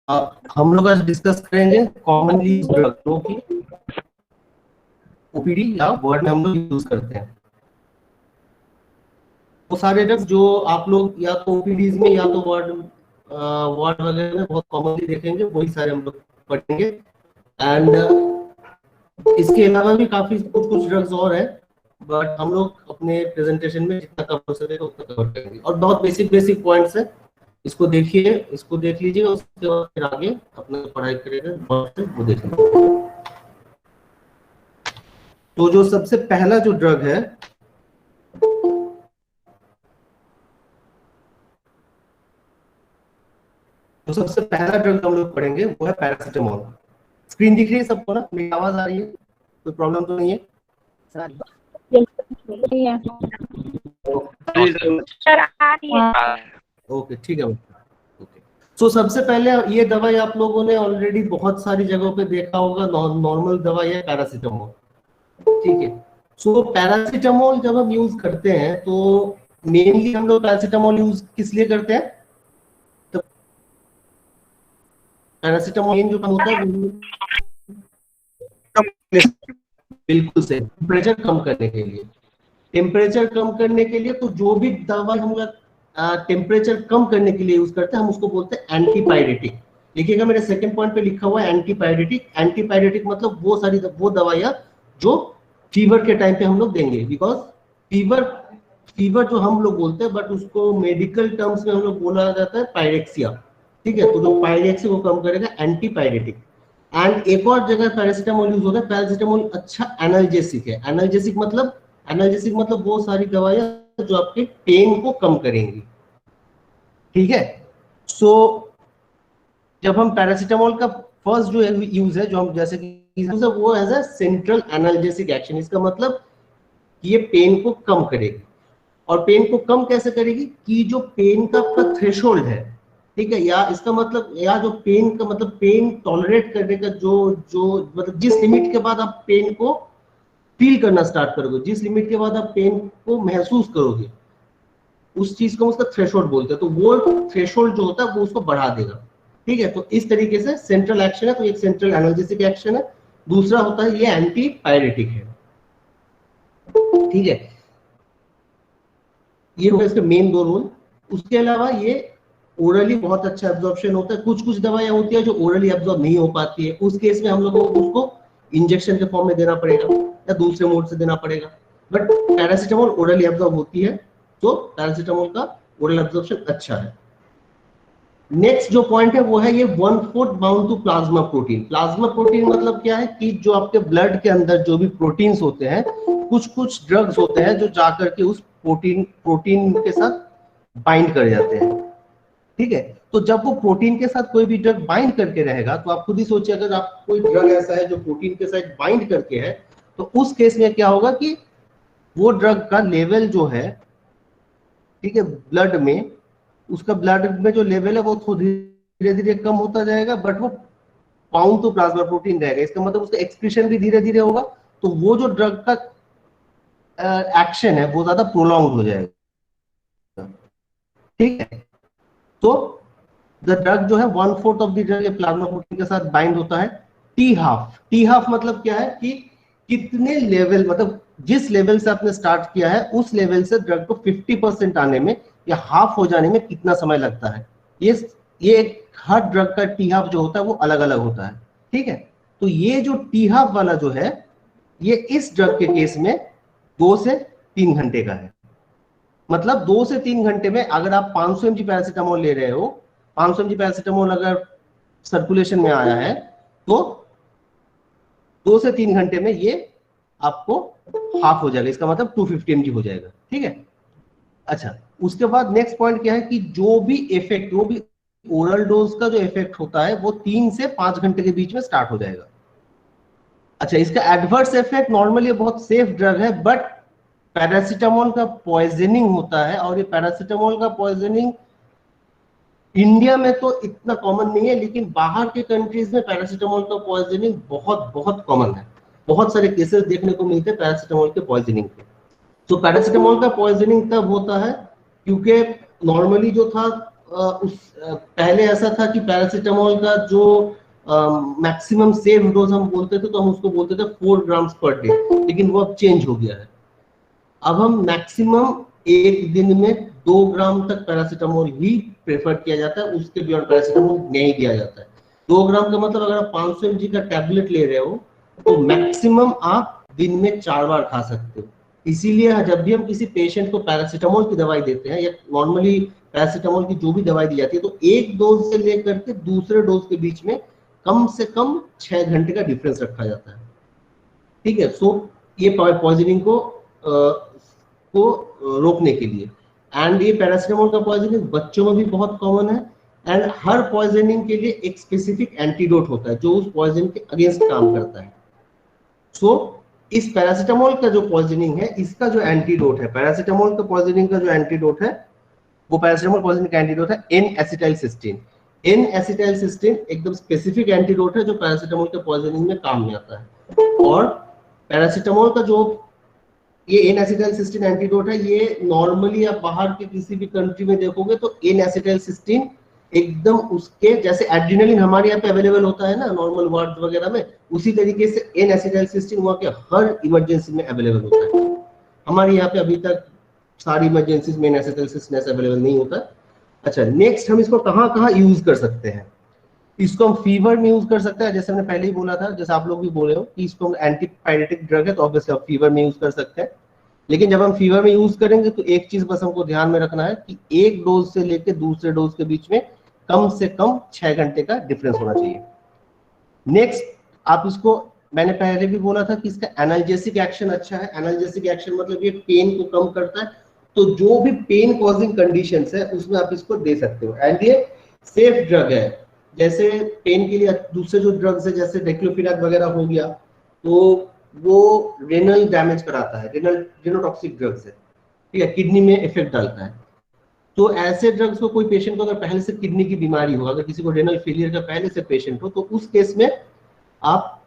हम लोग आज डिस्कस करेंगे कॉमनली ड्रगों की ओपीडी या वर्ड में हम लोग यूज करते हैं। वो सारे ड्रग्स जो आप लोग या तो ओपीडीज में या तो वर्ड वगैरह में बहुत कॉमनली देखेंगे, वही सारे हम लोग पढ़ेंगे। एंड इसके अलावा भी काफी कुछ ड्रग्स और है, बट हम लोग अपने प्रेजेंटेशन में जितना कवर हो सकेगा उतना कवर करेंगे। और बहुत बेसिक पॉइंट्स है, इसको देखिए, इसको देख लीजिएगा, उसके बाद फिर आगे अपना पढ़ाई करेगा वो देख लीजिए। तो जो सबसे पहला जो ड्रग है तो सबसे पहला ड्रग हम लोग पढ़ेंगे वो है पैरासिटामोल। स्क्रीन दिख रही है सबको ना? मेरी आवाज आ रही है? कोई प्रॉब्लम तो नहीं है? ओके, ठीक है। ओके, सो सबसे पहले ये दवाई आप लोगों ने ऑलरेडी बहुत सारी जगहों पे देखा होगा, नॉर्मल दवाई है पैरासिटामोल। ठीक है, सो पैरासिटामोल जब हम यूज करते हैं तो मेनली हम लोग पैरासिटामोल यूज किस लिए करते हैं? तो पैरासिटामोल जो काम होता है बिल्कुल से टेम्परेचर कम करने के लिए। टेम्परेचर कम करने के लिए तो जो भी दवा हम लोग टेम्परेचर कम करने के लिए यूज करते हैं हम उसको बोलते हैं एंटीपायरेटिक। देखिएगा मेरे सेकंड पॉइंट पे लिखा हुआ है एंटीपायरेटिक। एंटीपायरेटिक मतलब वो दवाइयां जो फीवर के टाइम पे हम लोग देंगे, बिकॉज फीवर जो हम लोग बोलते हैं, बट उसको मेडिकल टर्म्स में हम लोग बोला जाता है पायरेक्सिया। ठीक है, तो जो पायरेक्सिया को कम करेगा एंटीपायरेटिक। एंड एक और जगह पैरासिटामोल यूज होता है। पैरासिटामोल अच्छा एनाल्जेसिक है। एनाल्जेसिक मतलब वो सारी दवाइयां जो आपके पेन को कम करेंगी। ठीक है, सो जब हम पैरासिटामोल का फर्स्ट जो यूज है, जो हम जैसे कि वो as a central analgesic action. इसका मतलब ये पेन को कम करेगी। और पेन को कम कैसे करेगी कि जो पेन का आपका थ्रेशोल्ड है, ठीक है, या इसका मतलब या जो पेन का मतलब पेन टॉलरेट करने का जो जो मतलब जिस लिमिट के बाद आप पेन को फील करना स्टार्ट करोगे, जिस लिमिट के बाद आप पेन को महसूस करोगे, उस चीज को उसका थ्रेशोल्ड बोलते हैं। तो वो थ्रेशोल्ड जो होता है वो उसको बढ़ा देगा। ठीक है, तो इस तरीके से सेंट्रल एक्शन है, तो एक सेंट्रल एनाल्जेसिक एक्शन है। दूसरा होता है ये एंटी पायरेटिक है। ठीक है, ये होगा इसके मेन दो रोल। उसके अलावा ये ओरली बहुत अच्छा एब्जॉर्प्शन होता है। कुछ दवाइयां होती है जो ओरली एब्जॉर्ब नहीं हो पाती है, उस केस में हम लोगों को उसको इंजेक्शन के फॉर्म में देना पड़ेगा या दूसरे मोड से देना पड़ेगा। बट पैरासिटामोल ओरली एब्जॉर्ब होती है, तो पैरासिटामोल का ओरल एब्जॉर्प्शन अच्छा है। नेक्स्ट जो पॉइंट है वो है ये 1/4 bound to plasma protein. Plasma protein मतलब क्या है कि जो आपके ब्लड के अंदर जो भी प्रोटीन्स होते हैं, कुछ ड्रग्स होते हैं जो जाकर के उस प्रोटीन के साथ बाइंड कर जाते हैं। ठीक है, तो जब वो प्रोटीन के साथ कोई भी ड्रग बाइंड करके रहेगा, तो आप खुद ही सोचिए, अगर आप कोई ड्रग ऐसा है जो प्रोटीन के साथ बाइंड करके है, तो उस केस में क्या होगा कि वो ड्रग का लेवल जो है, ठीक है, ब्लड में, उसका ब्लड में जो लेवल है वो धीरे धीरे कम होता जाएगा, बट वो बाउंड टू प्लाज्मा प्रोटीन रहेगा। इसका मतलब उसका एक्सक्रीशन भी धीरे धीरे होगा, तो वो जो ड्रग का एक्शन है वो ज्यादा प्रोलॉन्ग हो जाएगा। ठीक है, तो द ड्रग जो है 1/4 of the drug plasma protein के साथ बाइंड होता है। टी हाफ मतलब क्या है कि कितने लेवल, मतलब जिस लेवल से आपने स्टार्ट किया है उस लेवल से ड्रग को 50% आने में या हाफ हो जाने में कितना समय लगता है। ये हर ड्रग का टी हाफ जो होता है वो अलग अलग होता है। ठीक है, तो ये जो टी हाफ वाला जो है, ये इस ड्रग के केस में 2 से 3 घंटे का है। मतलब 2 से 3 घंटे में अगर आप 500 mg पैरासिटामोल ले रहे हो, 500 mg पैरासिटामोल अगर सर्कुलेशन में आया है, तो 2 से 3 घंटे में ये आपको हाफ हो जाएगा। इसका मतलब 250 mg हो जाएगा। ठीक है, अच्छा, उसके बाद नेक्स्ट पॉइंट क्या है कि जो भी ओरल डोज का जो इफेक्ट होता है वो 3 से 5 घंटे के बीच में स्टार्ट हो जाएगा। अच्छा, इसका एडवर्स इफेक्ट नॉर्मली बहुत सेफ ड्रग है, बट पैरासिटामोल का पॉइजनिंग होता है, और ये पैरासिटामोल का पॉइजनिंग इंडिया में तो इतना कॉमन नहीं है, लेकिन बाहर के कंट्रीज में पैरासिटामोल का पॉइजनिंग बहुत बहुत कॉमन है। बहुत सारे केसेस देखने को मिलते हैं पैरासिटामोल के पॉइजनिंग के। तो पैरासिटामोल का पॉइजनिंग तब होता है क्योंकि नॉर्मली जो था पहले ऐसा था कि पैरासीटामोल का जो मैक्सिमम सेफ डोज हम बोलते थे तो हम उसको बोलते थे 4 ग्राम्स पर डे, लेकिन वो अब चेंज हो गया है। अब हम मैक्सिमम एक दिन में 2 ग्राम तक पैरासीटामोल ही प्रेफर किया जाता है, उसके बियॉन्ड पैरासीटामोल नहीं दिया जाता है। 2 ग्राम का मतलब अगर आप 500 mg का टैबलेट ले रहे हो तो मैक्सिमम आप दिन में 4 बार खा सकते हो। इसीलिए जब भी हम किसी पेशेंट को पैरासीटामोल की दवाई देते हैं या नॉर्मली पैरासीटामोल की जो भी दवाई दी जाती है तो एक डोज से लेकर के दूसरे डोज के बीच में कम से कम 6 घंटे का डिफरेंस रखा जाता है। ठीक है, सो ये पॉइजनिंग को रोकने के लिए। एंड ये पैरासीटामोल का पॉइजनिंग बच्चों में भी बहुत कॉमन है एंड हर पॉइजनिंग के लिए एक स्पेसिफिक एंटीडोट होता है जो उस पॉइजन के अगेंस्ट काम करता है। सो इस पैरासीटामोल का जो पॉइजनिंग है इसका जो एंटीडोट है, पैरासीटामोल का पॉइजनिंग का जो एंटीडोट है वो पैरासीटामोल पॉइजनिंग का एंटीडोट है N-एसिटाइलसिस्टीन। N-एसिटाइलसिस्टीन एकदम स्पेसिफिक एंटीडोट है जो पैरासीटामोल के पॉइजनिंग में काम में आता है। और पैरासीटामोल का जो ये N-एसिटाइलसिस्टीन एंटीडोट है, ये नॉर्मली आप बाहर के किसी भी कंट्री में देखोगे तो N-एसिटाइलसिस्टीन एकदम उसके जैसे एड्रेनालिन हमारे यहाँ पे अवेलेबल होता है ना नॉर्मल वार्ड वगैरह में, उसी तरीके से N-एसिटाइलसिस्टीन वहाँ के हर इमरजेंसी में अवेलेबल होता है। हमारे यहाँ पे अभी तक सारी इमरजेंसीज में N-एसिटाइलसिस्टीन अवेलेबल नहीं होता। अच्छा, नेक्स्ट हम इसको कहाँ कहाँ यूज कर सकते हैं? इसको हम फीवर में यूज कर सकते हैं, जैसे मैंने पहले ही बोला था, जैसे आप लोग भी बोले हो कि इसको एंटीपायरेटिक ड्रग है तो ऑब्वियसली आप फीवर में यूज कर सकते हैं। लेकिन जब हम फीवर में यूज करेंगे तो एक चीज बस हमको ध्यान में रखना है कि एक डोज से लेके दूसरे डोज के बीच में कम से कम 6 घंटे का डिफरेंस होना चाहिए। नेक्स्ट, आप इसको, मैंने पहले भी बोला था कि इसका एनाल्जेसिक एक्शन अच्छा है। एनाल्जेसिक एक्शन मतलब ये पेन को कम करता है, तो जो भी पेन कॉजिंग कंडीशंस है उसमें आप इसको दे सकते हो। एंड ये सेफ ड्रग है, जैसे पेन के लिए दूसरे जो ड्रग्स है जैसे डिक्लोफिनाक वगैरह हो गया तो वो रेनल डैमेज कराता है, रेनोटॉक्सिक ड्रग्स है, ठीक है, किडनी में इफेक्ट डालता है। तो ऐसे ड्रग्स को कोई पेशेंट को अगर पहले से किडनी की बीमारी हो, अगर किसी को रेनल फेलियर का पहले से पेशेंट हो, तो उस केस में आप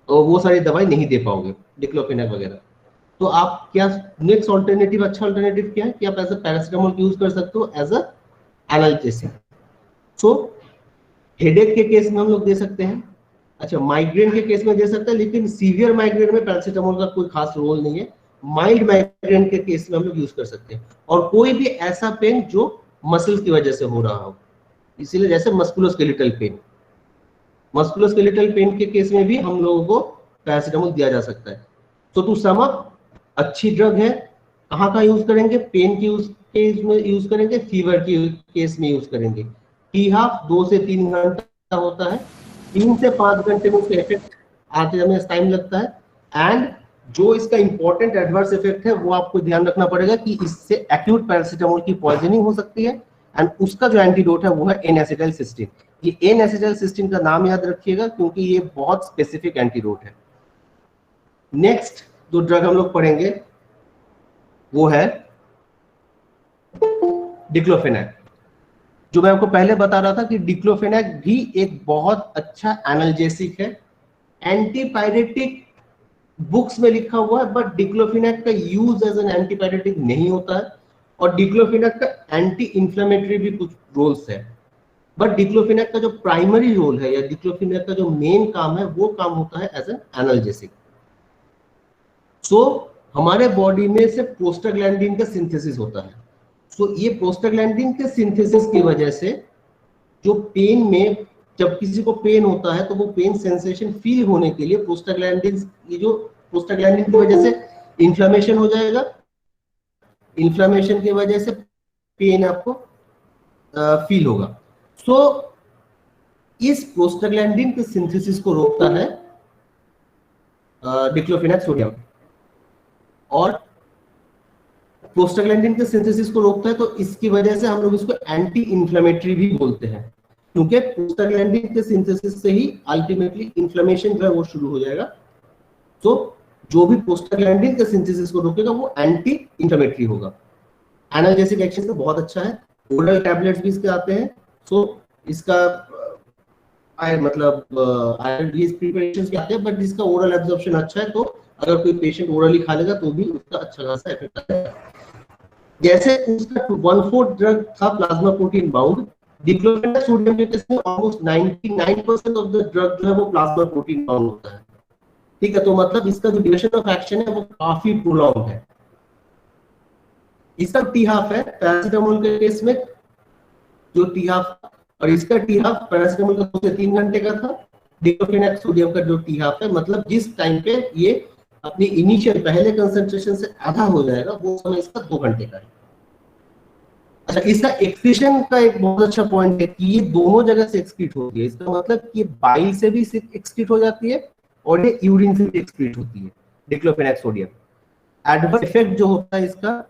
वो सारी दवाई नहीं दे पाओगे, डिक्लोफिनाक वगैरह। तो आप क्या नेक्स्ट ऑल्टरनेटिव, अच्छा ऑल्टरनेटिव क्या है कि आप एज अ पैरासीटामोल यूज कर सकते हो as a analgesic. So headache के केस में हम लोग दे सकते हैं। अच्छा, माइग्रेन के केस में दे सकते हैं, लेकिन सीवियर माइग्रेन में पैरासीटामोल का कोई खास रोल नहीं है। माइल्ड माइग्रेन के केस में हम लोग यूज कर सकते हैं। और कोई भी ऐसा पेन जो मसल्स की वजह से हो रहा हो, इसीलिए जैसे मस्कुलोस्केलेटल पेन, मस्कुलोस्केलेटल पेन के केस में भी हम लोगों को पैरासीटामोल दिया जा सकता है। तो टू सम अप, अच्छी ड्रग है। कहाँ कहाँ यूज करेंगे? पेन की केस में यूज करेंगे, फीवर की केस में यूज करेंगे। टी हाफ 2 से 3 घंटा होता है, 3 से 5 घंटे में उसका इफेक्ट आते में टाइम लगता है। एंड जो इसका इंपॉर्टेंट एडवर्स इफेक्ट है वो आपको ध्यान रखना पड़ेगा कि इससे एक्यूट पैरासीटामोल की पॉइजनिंग हो सकती है। एंड उसका जो एंटीडोट है वो है N-एसिटाइलसिस्टीन। ये N-एसिटाइलसिस्टीन का नाम याद रखिएगा क्योंकि ये बहुत स्पेसिफिक एंटीडोट है। नेक्स्ट जो ड्रग हम लोग पढ़ेंगे वो है डिक्लोफेनाक। जो मैं आपको पहले बता रहा था कि डिक्लोफेनाक भी एक बहुत अच्छा एनाल्जेसिक है। एंटीपायरेटिक बुक्स में लिखा हुआ है, बट डिक्लोफेनाक का यूज एज एन एंटीपायरेटिक नहीं होता है। और डिक्लोफेनाक का एंटी इंफ्लेमेटरी भी कुछ रोल्स है, बट डिक्लोफेनाक का जो प्राइमरी रोल है या डिक्लोफेनाक का जो मेन काम है वो काम होता है एज एन एनाल्जेसिक। सो हमारे बॉडी में से प्रोस्टाग्लैंडिन का सिंथेसिस होता है। सो ये प्रोस्टाग्लैंडिन के सिंथेसिस की वजह से जो पेन में, जब किसी को पेन होता है तो वो पेन सेंसेशन फील होने के लिए प्रोस्टाग्लैंडिन, ये जो प्रोस्टाग्लैंडिन की वजह से इन्फ्लेमेशन हो जाएगा, इन्फ्लेमेशन की वजह से पेन आपको फील होगा। सो इस प्रोस्टाग्लैंडिन के सिंथेसिस को रोकता है डिक्लोफेनाक सोडियम, और प्रोस्टाग्लैंडिन के सिंथेसिस को रोकता है तो इसकी वजह से हम लोग इसको एंटी इंफ्लेमेटरी भी बोलते हैं, क्योंकि प्रोस्टाग्लैंडिन के सिंथेसिस से ही अल्टीमेटली इन्फ्लेमेशन जो है वो शुरू हो जाएगा। तो जो भी प्रोस्टाग्लैंडिन के सिंथेसिस को रोकेगा वो एंटी इंफ्लेमेटरी होगा। एनाल्जेसिक एक्शन तो बहुत अच्छा है, ओरल टैबलेट्स भी इसके आते हैं। सो इसका मतलब प्रिपरेशंस भी आते हैं, बट इसका ओरल एब्जॉर्प्शन अच्छा है, तो अगर कोई पेशेंट ओरली खा लेगा तो भी उसका अच्छा खासा इफेक्ट आएगा। जैसे उसका 1/4 ड्रग था plasma protein bound, diclofenac sodium के केस में ऑलमोस्ट 99% ऑफ द ड्रग जो है वो प्लाज्मा प्रोटीन बाउंड होता है। ठीक है, तो मतलब इसका जो ड्यूरेशन ऑफ एक्शन है वो काफी प्रोलॉन्ग है। इसका टी हाफ है पैरासिटामोल के केस में, जो टी हाफ, और इसका टी हाफ पैरासिटामोल का 2 से 3 घंटे का था, डिक्लोफेनाक सोडियम का जो टी हाफ है, मतलब जिस टाइम पे ये अपनी इनिशियल पहले कंसंट्रेशन से आधा हो जाएगा वो समय इसका 2 घंटे का है। अच्छा, इसका एक्सक्रीशन का एक बहुत अच्छा पॉइंट है कि ये दोनों जगह से एक्सक्रीट होती है। इसका मतलब कि बाइल से भी एक्सक्रीट हो जाती है और ये यूरिन से भी एक्सक्रीट होती है डिक्लोफेनाक सोडियम। एडवर्स इफेक्ट जो होता है इसका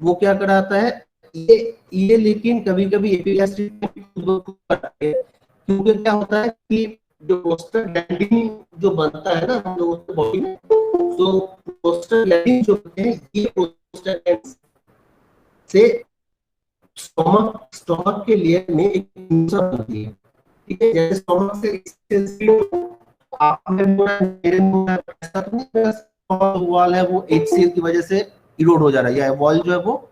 वो क्या कराता है, ये लेकिन कभी कभी एपिगैस्ट्रिक क्योंकि क्या होता है कि जो प्रोस्टाग्लैंडिन जो बनता है ना हम लोगों के बॉडी में, तो प्रोस्टाग्लैंडिन जो होते हैं ये प्रोस्टाग्लैंडिन से स्टोमक के लेयर में एक न्यूक्लियस बनती है। ठीक है, जैसे स्टोमक से आपने मेरे ऐसा तो नहीं वॉल है वो HCl की वजह से इरोड हो जा रहा है या वॉल जो है वो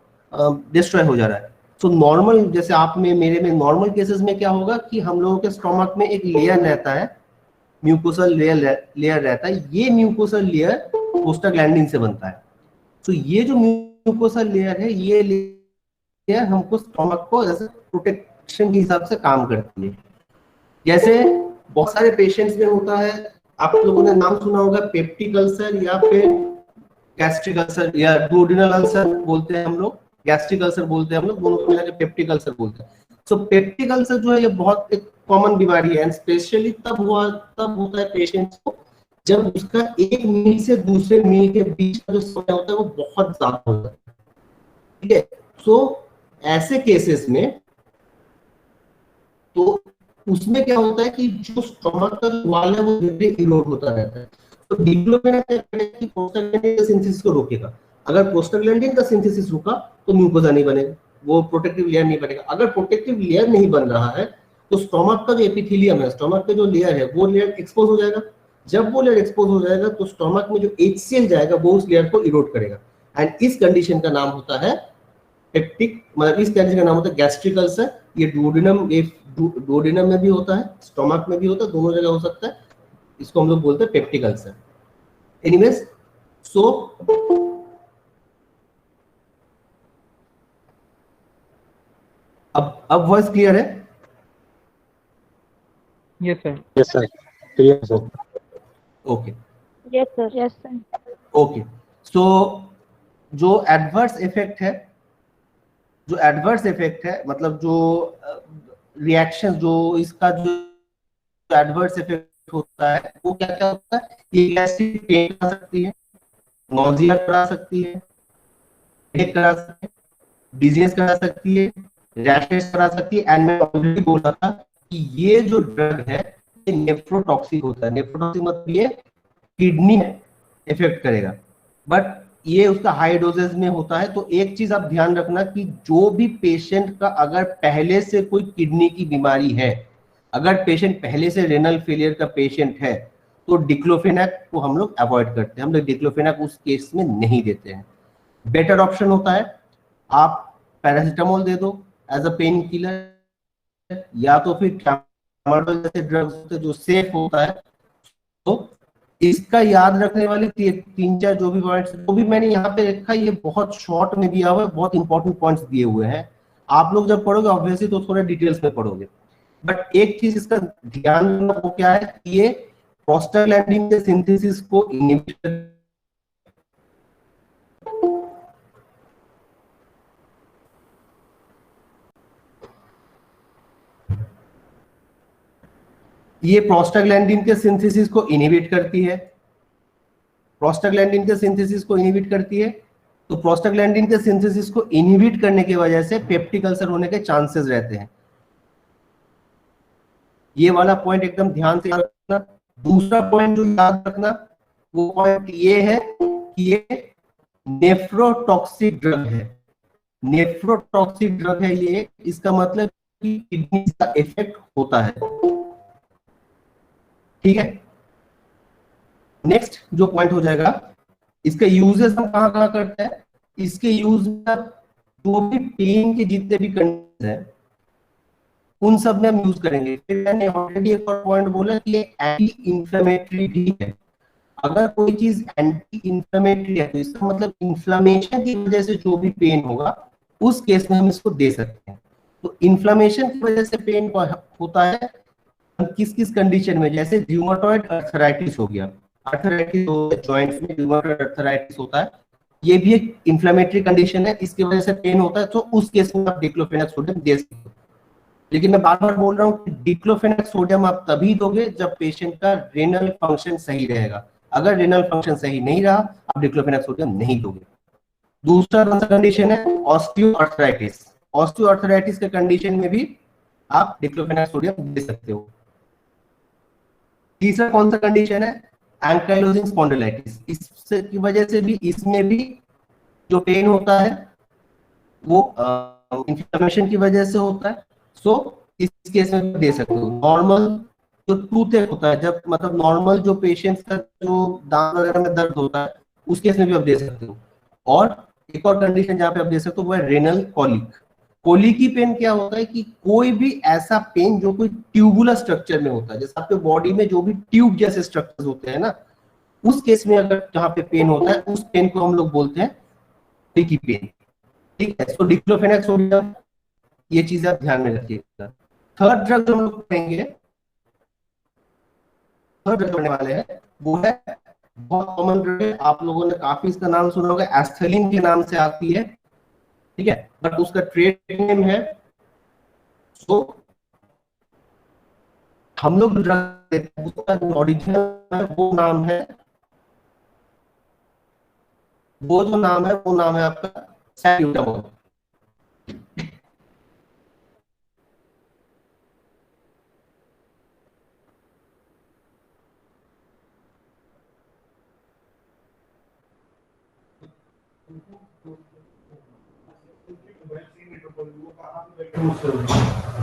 डिस्ट्रॉय हो जा रहा है। तो नॉर्मल जैसे आप में मेरे में नॉर्मल केसेस में क्या होगा कि हम लोगों के स्टोमक में एक लेयर रहता है, म्यूकोसल लेयर रहता है। ये म्यूकोसल लेयर प्रोस्टाग्लैंडिन से बनता है। तो ये जो म्यूकोसल लेयर है ये लेयर हमको स्टोमक को एज प्रोटेक्शन के हिसाब से काम करती है। जैसे बहुत सारे पेशेंट्स में होता है, आप लोगों ने नाम सुना होगा पेप्टिक अल्सर या फिर गैस्ट्रिक अल्सर या डुओडेनल अल्सर बोलते हैं हम लोग, गैस्ट्रिक अल्सर बोलते हैं हम लोग, दोनों को मिला के पेप्टिक अल्सर बोलते हैं। सो पेप्टिक अल्सर जो है ये बहुत एक कॉमन बीमारी है, स्पेशली तब होता है पेशेंट्स को जब उसका एक मील से दूसरे मील के बीच का जो समय होता है वो बहुत ज्यादा होता है। ठीक है, सो ऐसे केसेस में तो उसमें क्या होता है कि जो स्टोमक का वॉल है वो धीरे इरोड होता रहता है। तो डिक्लोफेनाक की प्रोस्टाग्लैंडिन का सिंथेसिस को रोकेगा। अगर प्रोस्टाग्लैंडिन का सिंथेसिस रुका तो म्यूकोसा नहीं बनेगा, वो प्रोटेक्टिव लेयर नहीं बनेगा। अगर प्रोटेक्टिव लेयर नहीं बन रहा है तो स्टोमक का जो एपिथेलियम है, स्टोमक का जो लेयर है वो लेयर एक्सपोज हो जाएगा। जब वो लेयर एक्सपोज हो जाएगा तो स्टोमक में जो HCl जाएगा वो उस लेयर को इरोड करेगा। एंड इस कंडीशन का नाम होता है पेप्टिक, मतलब इस कंडीशन का नाम होता है गैस्ट्रिक अल्सर। ये डुओडेनम में भी होता है, स्टोमक में भी होता है, दोनों जगह हो सकता है। इसको हम लोग बोलते हैं पेप्टिक अल्सर। एनीवेज, सो अब वॉइस क्लियर है? Yes sir. Yes sir, clear sir. Okay, yes sir, yes sir. Okay, so जो एडवर्स इफेक्ट है, मतलब जो रिएक्शन जो इसका जो एडवर्स इफेक्ट होता है वो क्या क्या होता है, ये गैस्ट्रिक पेन करा सकती है, नोजिया करा सकती है, हेडेक करा सकती है, डिजीज करा सकती है, रैशेस करा सकती है। एंड मैं ऑलरेडी बोल रहा था कि ये जो ड्रग है ये नेफ्रोटॉक्सिक होता है। नेफ्रोटॉक्सिक मतलब ये किडनी में इफेक्ट करेगा, बट ये उसका हाई डोजेज में होता है। तो एक चीज आप ध्यान रखना कि जो भी पेशेंट का अगर पहले से कोई किडनी की बीमारी है, अगर पेशेंट पहले से रेनल फेलियर का पेशेंट है तो डिक्लोफेनाक को हम लोग अवॉइड करते हैं। हम लोग डिक्लोफेनाक उस केस में नहीं देते हैं। बेटर ऑप्शन होता है आप पैरासिटामोल दे दो एज अ पेन किलर, या तो फिर ट्रामाडोल जैसे ड्रग्स होते हैं जो सेफ होता है। तो इसका याद रखने वाले 3-4 जो भी पॉइंट्स जो भी मैंने यहाँ पे रखा, ये बहुत शॉर्ट में दिया हुआ है, बहुत इंपॉर्टेंट पॉइंट्स दिए हुए हैं। आप लोग जब पढ़ोगे ऑब्वियसली तो थोड़ा डिटेल्स में पढ़ोगे, बट एक चीज इसका ध्यान रखना वो क्या है, ये प्रोस्टाग्लैंडिन के सिंथेसिस को इनहिबिट ये प्रोस्टाग्लैंडिन के सिंथेसिस को इनहिबिट करती है। प्रोस्टाग्लैंडिन के सिंथेसिस को इनहिबिट करती है, तो प्रोस्टाग्लैंडिन के सिंथेसिस को इनहिबिट करने की वजह से पेप्टिक अल्सर होने के चांसेस रहते हैं। ये वाला पॉइंट एकदम ध्यान से याद रखना। दूसरा पॉइंट जो याद रखना वो पॉइंट ये है कि ये नेफ्रोटॉक्सिक ड्रग है। नेफ्रोटॉक्सिक ड्रग है ये, इसका मतलब कि किडनी का इफेक्ट होता है। ठीक है, नेक्स्ट जो पॉइंट हो जाएगा, इसके यूजेस हम कहां करते हैं। इसके यूज जो भी पेन के जितने भी कंडीशन है उन सब में हम यूज करेंगे। फिर मैंने ऑलरेडी एक और पॉइंट बोला कि एंटी इंफ्लेमेटरी भी है। अगर कोई चीज एंटी इंफ्लेमेटरी है तो इसका मतलब इंफ्लेमेशन की वजह से जो भी पेन होगा उस केस में हम इसको दे सकते हैं। तो इंफ्लेमेशन की वजह से पेन होता है किस किस कंडीशन में, जैसे र्यूमेटॉइड अर्थराइटिस हो गया, अर्थराइटिस जॉइंट्स में र्यूमेटॉइड अर्थराइटिस होता है, ये भी एक इंफ्लेमेटरी कंडीशन है, इसकी वजह से पेन होता है, तो उस केस में आप डिक्लोफेनाक सोडियम दे सकते हो। लेकिन मैं बार बार बोल रहा हूँ कि डिक्लोफेनाक सोडियम आप तभी दोगे जब पेशेंट का रेनल फंक्शन सही रहेगा। अगर रेनल फंक्शन सही नहीं रहा आप डिक्लोफेनाक सोडियम नहीं दोगे। दूसरा कौन सा कंडीशन है, ऑस्टियोआर्थराइटिस। ऑस्टियोआर्थराइटिस के कंडीशन में भी आप डिक्लोफेनाक सोडियम दे सकते हो। तीसरा कौन सा कंडीशन है, एंकाइलोजिंग स्पॉन्डिलाइटिस। इससे की वजह से भी, इसमें भी जो पेन होता है वो इंफ्लेमेशन की वजह से होता है। सो इस केस में दे सकते हो। नॉर्मल जो टूथ होता है, जब मतलब नॉर्मल जो पेशेंट्स का जो दांत वगैरह में दर्द होता है उस केस में भी आप दे सकते हो। और एक और कंडीशन जहां पे आप दे सकते हो वो है रेनल कॉलिक। कोलिकी पेन क्या होता है कि कोई भी ऐसा पेन जो कोई ट्यूबुलर स्ट्रक्चर में होता है, जैसे आपके बॉडी में जो भी ट्यूब जैसे स्ट्रक्चर होते हैं ना, उस केस में अगर जहां पे पेन होता है उस पेन को हम लोग बोलते हैं कोलिकी पेन। ठीक है, तो डिक्लोफेनाक सोडियम, ये चीज आप ध्यान में रखिएगा। थर्ड ड्रग जो हम लोग पढ़ेंगे, थर्ड ड्रग पढ़ने वाले हैं, वो है बहुत कॉमन ड्रग है, आप लोगों ने काफी इसका नाम सुना होगा, एस्थलीन के नाम से आती है। ठीक है, बट उसका ट्रेड नेम है, सो हम लोग ड्रग देते हैं उसका ओरिजिनल वो नाम है, वो जो नाम है वो नाम है आपका सैल्ब्यूटामॉल।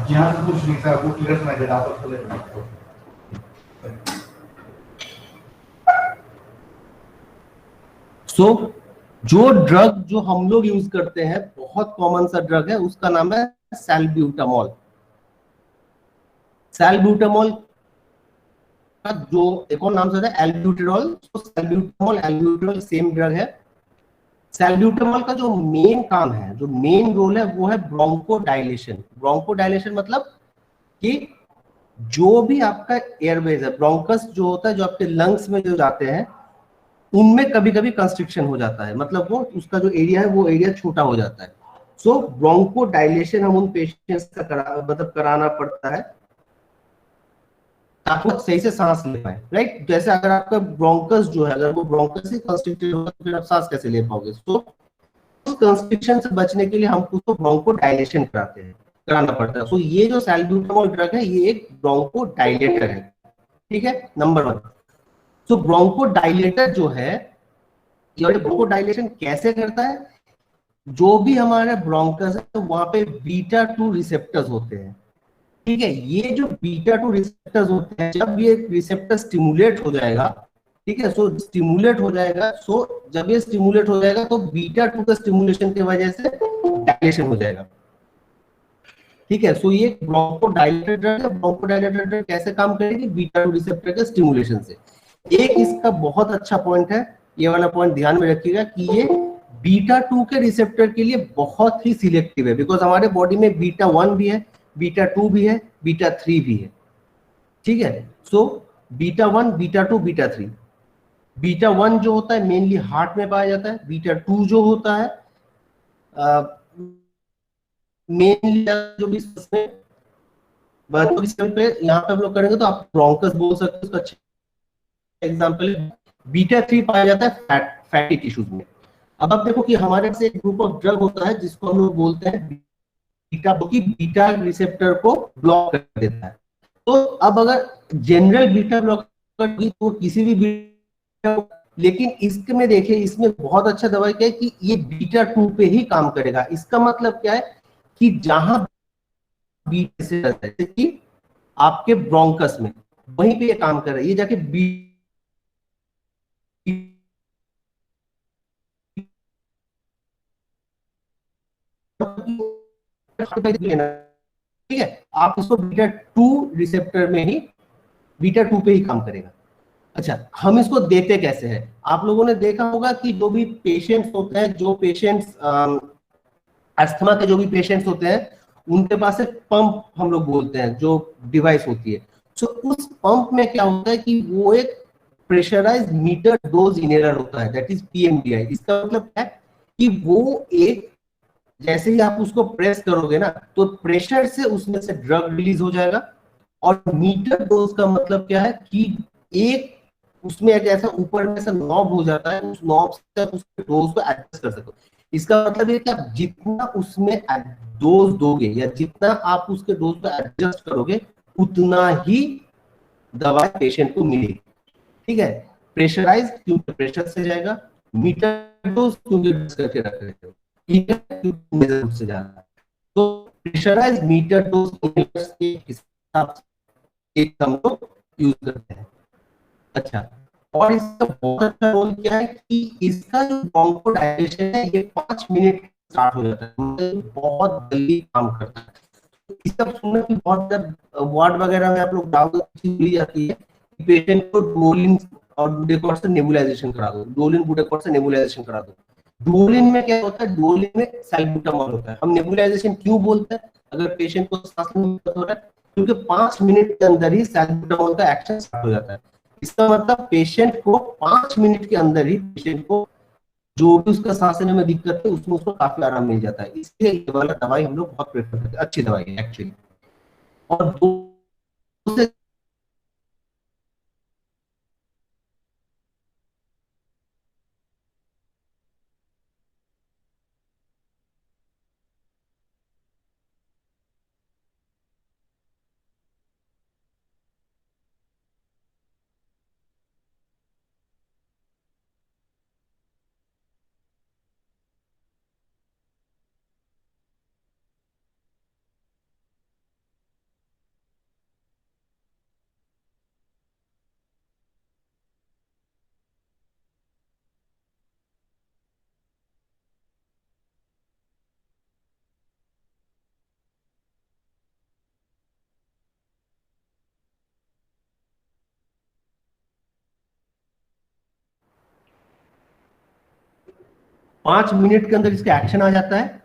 यहाँ से कुछ नहीं था, वो क्लियर ना जरा पर खोले। सो जो ड्रग जो हम लोग यूज करते हैं, बहुत कॉमन सा ड्रग है, उसका नाम है सैल्ब्यूटामॉल। सैल्ब्यूटामॉल का जो एक और नाम से है एल्ब्यूटेरॉल, तो सैल्ब्यूटामॉल एल्ब्यूटेरॉल सेम ड्रग है। सैल्ब्यूटामॉल का जो मेन काम है, जो मेन रोल है, वो है ब्रोंको डायलेशन। ब्रोंको डायलेशन मतलब कि जो भी आपका एयरवेज है, ब्रोंकस जो होता है, जो आपके लंग्स में जो जाते हैं, उनमें कभी कभी कंस्ट्रिक्शन हो जाता है, मतलब वो उसका जो एरिया है वो एरिया छोटा हो जाता है। सो ब्रोंको डायलेशन हम उन पेशेंट्स का मतलब कराना पड़ता है ताकि वो सही से सांस ले पाए, राइट। जैसे अगर आपका ब्रोंकस जो है, अगर वो ब्रोंकस ही कंस्ट्रिक्टेड होगा तो फिर आप सांस कैसे ले पाओगे। तो उस कंस्ट्रिक्शन से बचने के लिए हम उसको ब्रोंको डायलेशन कराते हैं, कराना पड़ता है। तो ये जो सैल्ब्यूटामॉल ड्रग है ये एक ब्रोंको डायलेटर है। ठीक है, नंबर 1। तो ब्रोंको डायलेटर जो है, ये ब्रोंको डायलेशन कैसे करता है, जो भी हमारे ब्रोंकस है वहां पे बीटा 2 रिसेप्टर्स होते हैं। ठीक है, ये जो बीटा 2 रिसेप्टर्स होते हैं, जब ये रिसेप्टर स्टिमुलेट हो जाएगा, ठीक है, सो स्टिमुलेट हो जाएगा, सो जब ये स्टिमुलेट हो जाएगा तो बीटा 2 का स्टिमुलेशन की वजह से डायलेशन हो जाएगा। ठीक है, सो ये ब्रोंकोडायलेटर ड्रग है। ब्रोंकोडायलेटर ड्रग कैसे काम करेगी, बीटा 2 रिसेप्टर के स्टिमुलेशन से। एक इसका बहुत अच्छा पॉइंट है, ये वाला पॉइंट ध्यान में रखिएगा कि ये बीटा 2 के रिसेप्टर के लिए बहुत ही सिलेक्टिव है, बिकॉज हमारे बॉडी में बीटा 1 भी है, बीटा 2 भी है, बीटा 3 भी है। ठीक है, so beta 1, beta 2, beta 3। Beta 1 जो होता है मेनली हार्ट में पाया जाता है, बीटा 2 जो होता है मेनली जो भी पे यहाँ पे हम लोग करेंगे तो आप ब्रोंकस बोल सकते हैं, उसका अच्छा एग्जांपल। बीटा 3 पाया जाता है फैटी टिश्यूज में। अब आप देखो कि हमारे पास एक ग्रुप ऑफ ड्रग होता है जिसको हम लोग बोलते हैं बीटा, की बीटा रिसेप्टर को ब्लॉक कर देता है। तो अब अगर जनरल बीटा ब्लॉकर तो किसी भी बीटा, लेकिन इसमें देखिए, इसमें बहुत अच्छा दवाई क्या है कि ये बीटा 2 पे ही काम करेगा। इसका मतलब क्या है कि जहां बीटा से रहता है, कि आपके ब्रोंकस में वहीं पे ये काम कर रहा है, ये जाके लेना, ठीक है, आप उसको बीटा 2 रिसेप्टर में ही, बीटा 2 पे ही काम करेगा। अच्छा, हम इसको देते कैसे हैं? आप लोगों ने देखा होगा कि जो भी पेशेंट्स होते हैं, जो पेशेंट्स अस्थमा के जो भी पेशेंट्स होते हैं, उनके पास एक पंप हम लोग बोलते हैं, जो डिवाइस होती है। सो उस पंप में क्या होता है कि वो एक प्रेशराइज मीटर डोज इनहेलर होता है, दैट इज पीएमडीआई। इसका मतलब क्या है कि वो एक, जैसे ही आप उसको प्रेस करोगे ना, तो प्रेशर से उसमें से ड्रग रिलीज हो जाएगा। और मीटर डोज का मतलब क्या है कि एक उसमें एक ऐसा ऊपर में से नॉब हो जाता है, उस नॉब से आप उसके डोज को एडजस्ट कर सकते हो। इसका मतलब ये कि आप जितना उसमें डोज दोगे या जितना आप उसके डोज को एडजस्ट करोगे, उतना ही दवा पेशेंट को मिलेगी, ठीक है। प्रेशराइज क्योंकि प्रेशर से जाएगा, मीटर डोज क्योंकि करके रख रहे हो, मेजर से जाना। तो प्रेशराइज मीटर डोज के हिसाब से एक हम लोग यूज करते हैं। अच्छा, और इसका बहुत अच्छा रोल क्या है कि इसका जो ब्रोंकोडायलेशन है ये 5 मिनट स्टार्ट हो जाता है, मतलब बहुत जल्दी काम करता है। इसका सुनने की बहुत वार्ड वगैरह में आप लोग डाउट ली जाती है कि पेशेंट को डोलिन और बुडेकॉर्ड से नेबुलाइजेशन करा दो, डोलिन बुडेकॉर्ड से नेबुलाइजेशन करा दो। डोलिन में क्या होता है? डोलिन में सैल्ब्यूटामॉल होता है। हम नेबुलाइजेशन क्यों बोलते हैं अगर पेशेंट को सांस में दिक्कत हो रहा है? क्योंकि 5 मिनट के अंदर ही सैल्ब्यूटामॉल का एक्शन स्टार्ट हो जाता है। इसका मतलब पेशेंट को 5 मिनट के अंदर ही पेशेंट को जो भी उसका सांस लेने में दिक्कत है उसमें उसको काफी आराम मिल जाता है। इसलिए ये वाला दवाई हम लोग बहुत प्रेफर करते हैं, अच्छी दवाई है एक्चुअली। और दो से 5 मिनट के अंदर इसका एक्शन आ जाता है।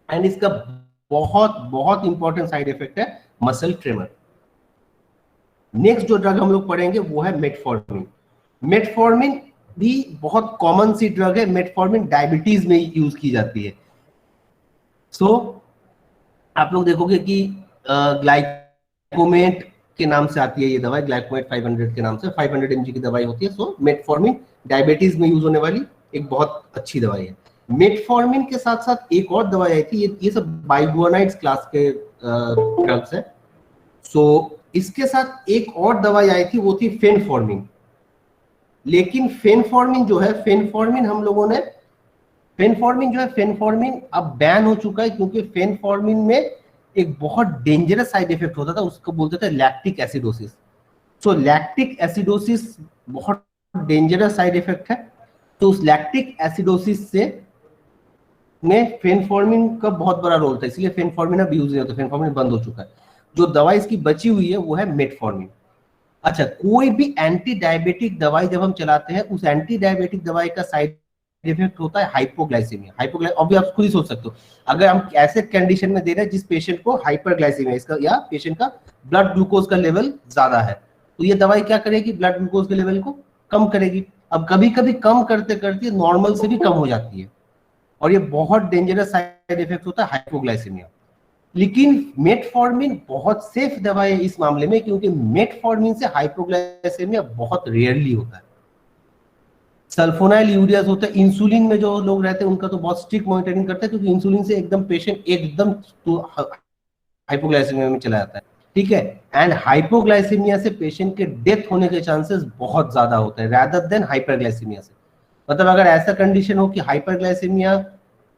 एंड इसका बहुत बहुत इंपॉर्टेंट साइड इफेक्ट है मसल ट्रेमर। नेक्स्ट जो ड्रग हम लोग पढ़ेंगे वो है मेटफॉर्मिन। मेटफॉर्मिन भी बहुत कॉमन सी ड्रग है। मेटफॉर्मिन डायबिटीज में यूज की जाती है। सो आप लोग देखोगे कि ग्लाइकोमेट के नाम से आती है ये दवाई, ग्लाइकोमेट 500 के नाम से 500 mg की दवाई होती है। सो मेटफॉर्मिन डायबिटीज में यूज होने वाली एक बहुत अच्छी दवाई है। मेटफॉर्मिन के साथ साथ एक और दवाई आई थी, ये सब बाइगुआनाइड्स क्लास के ड्रग्स है। सो इसके साथ एक और दवाई आई थी, वो थी फेनफॉर्मिन। लेकिन फेनफॉर्मिन जो है, फेनफॉर्मिन हम लोगों ने, फेनफॉर्मिन जो है, फेनफॉर्मिन अब बैन हो चुका है क्योंकि फेनफॉर्मिन में एक बहुत डेंजरस साइड इफेक्ट होता था, उसको बोलते थे लैक्टिक एसिडोसिस। सो लैक्टिक एसिडोसिस बहुत डेंजरस साइड इफेक्ट है। तो उस लैक्टिक एसिडोसिस से में फेनफॉर्मिन का बहुत बड़ा रोल था, इसलिए फेनफॉर्मिन अब यूज नहीं होता, फेनफॉर्मिन बंद हो चुका है। जो दवाई इसकी बची हुई है वो है मेटफॉर्मिन। अच्छा, कोई भी एंटी डायबिटिक दवाई जब हम चलाते हैं, उस एंटी डायबिटिक दवाई का साइड इफेक्ट होता है हाइपोग्लाइसीमिया। हाइपोग्लाइसीमिया अभी आप खुद ही सोच सकते हो, अगर हम ऐसे कंडीशन में दे रहे हैं जिस पेशेंट को हाइपरग्लाइसीमिया इसका, या पेशेंट का ब्लड ग्लूकोज का लेवल ज्यादा है, तो ये दवाई क्या करेगी? ब्लड ग्लूकोज के लेवल को कम करेगी। अब कभी कभी कम करते करते नॉर्मल से भी कम हो जाती है, और ये बहुत डेंजरस साइड इफेक्ट होता है हाइपोग्लाइसीमिया। लेकिन मेटफॉर्मिन बहुत सेफ दवाई है इस मामले में, क्योंकि मेटफॉर्मिन से हाइपोग्लाइसेमिया बहुत रेयरली होता है। सल्फोनाइल यूरियाज होता है। इंसुलिन में जो लोग रहते हैं उनका तो बहुत स्ट्रिक्ट मॉनिटरिंग करते हैं, क्योंकि इंसुलिन से एकदम पेशेंट एकदम तो हाइपोग्लाइसेमिया में चला जाता है, ठीक है। एंड हाइपोग्लाइसेमिया से पेशेंट के डेथ होने के चांसेस बहुत ज्यादा होते हैं रैदर देन हाइपरग्लाइसेमिया से। मतलब अगर ऐसा कंडीशन हो कि हाइपरग्लाइसेमिया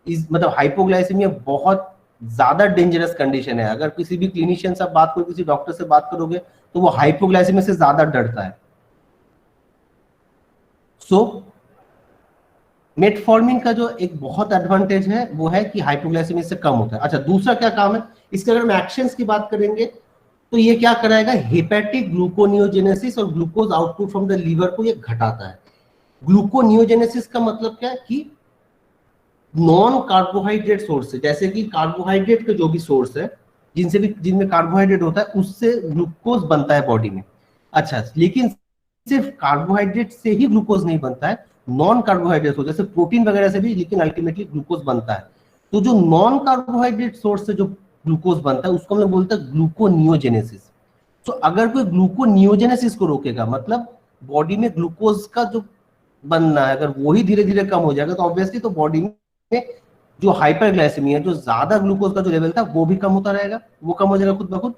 मतलब हाइपोग्लाइसेमिया बहुत ज्यादा डेंजरस कंडीशन है, अगर किसी भी क्लिनिशियन से बात करो, किसी डॉक्टर से बात करोगे, तो वो हाइपोग्लाइसेमिया से ज्यादा डरता है। सो मेटफॉर्मिन का जो एक बहुत एडवांटेज है वो है कि हाइपोग्लाइसेमिया से कम होता है। अच्छा, दूसरा क्या काम है इसके, अगर हम एक्शंस की बात करेंगे तो ये क्या कराएगा, हेपेटिक ग्लूकोनियोजेनेसिस और glucose output from the liver को ये घटाता है। ग्लूकोनियोजेनेसिस का मतलब क्या है कि नॉन कार्बोहाइड्रेट सोर्स से, जैसे कि कार्बोहाइड्रेट के जो भी सोर्स है जिनमें कार्बोहाइड्रेट होता है उससे ग्लूकोज बनता है बॉडी में। अच्छा, लेकिन सिर्फ कार्बोहाइड्रेट से ही ग्लूकोज नहीं बनता है, नॉन कार्बोहाइड्रेट हो जैसे प्रोटीन वगैरह से भी, लेकिन अल्टीमेटली ग्लूकोज बनता है। तो जो नॉन कार्बोहाइड्रेट सोर्स से जो ग्लूकोज बनता है उसको हम लोग बोलते हैं ग्लूकोनियोजेनेसिस। तो अगर कोई ग्लूकोनियोजेनेसिस को रोकेगा, मतलब बॉडी में ग्लूकोज का जो बनना है अगर वही धीरे धीरे कम हो जाएगा, तो ऑब्वियसली तो बॉडी में जो हाइपरग्लाइसेमिया, जो ज्यादा ग्लूकोज का जो लेवल था वो भी कम होता रहेगा, वो कम हो जाएगा खुद ब खुद।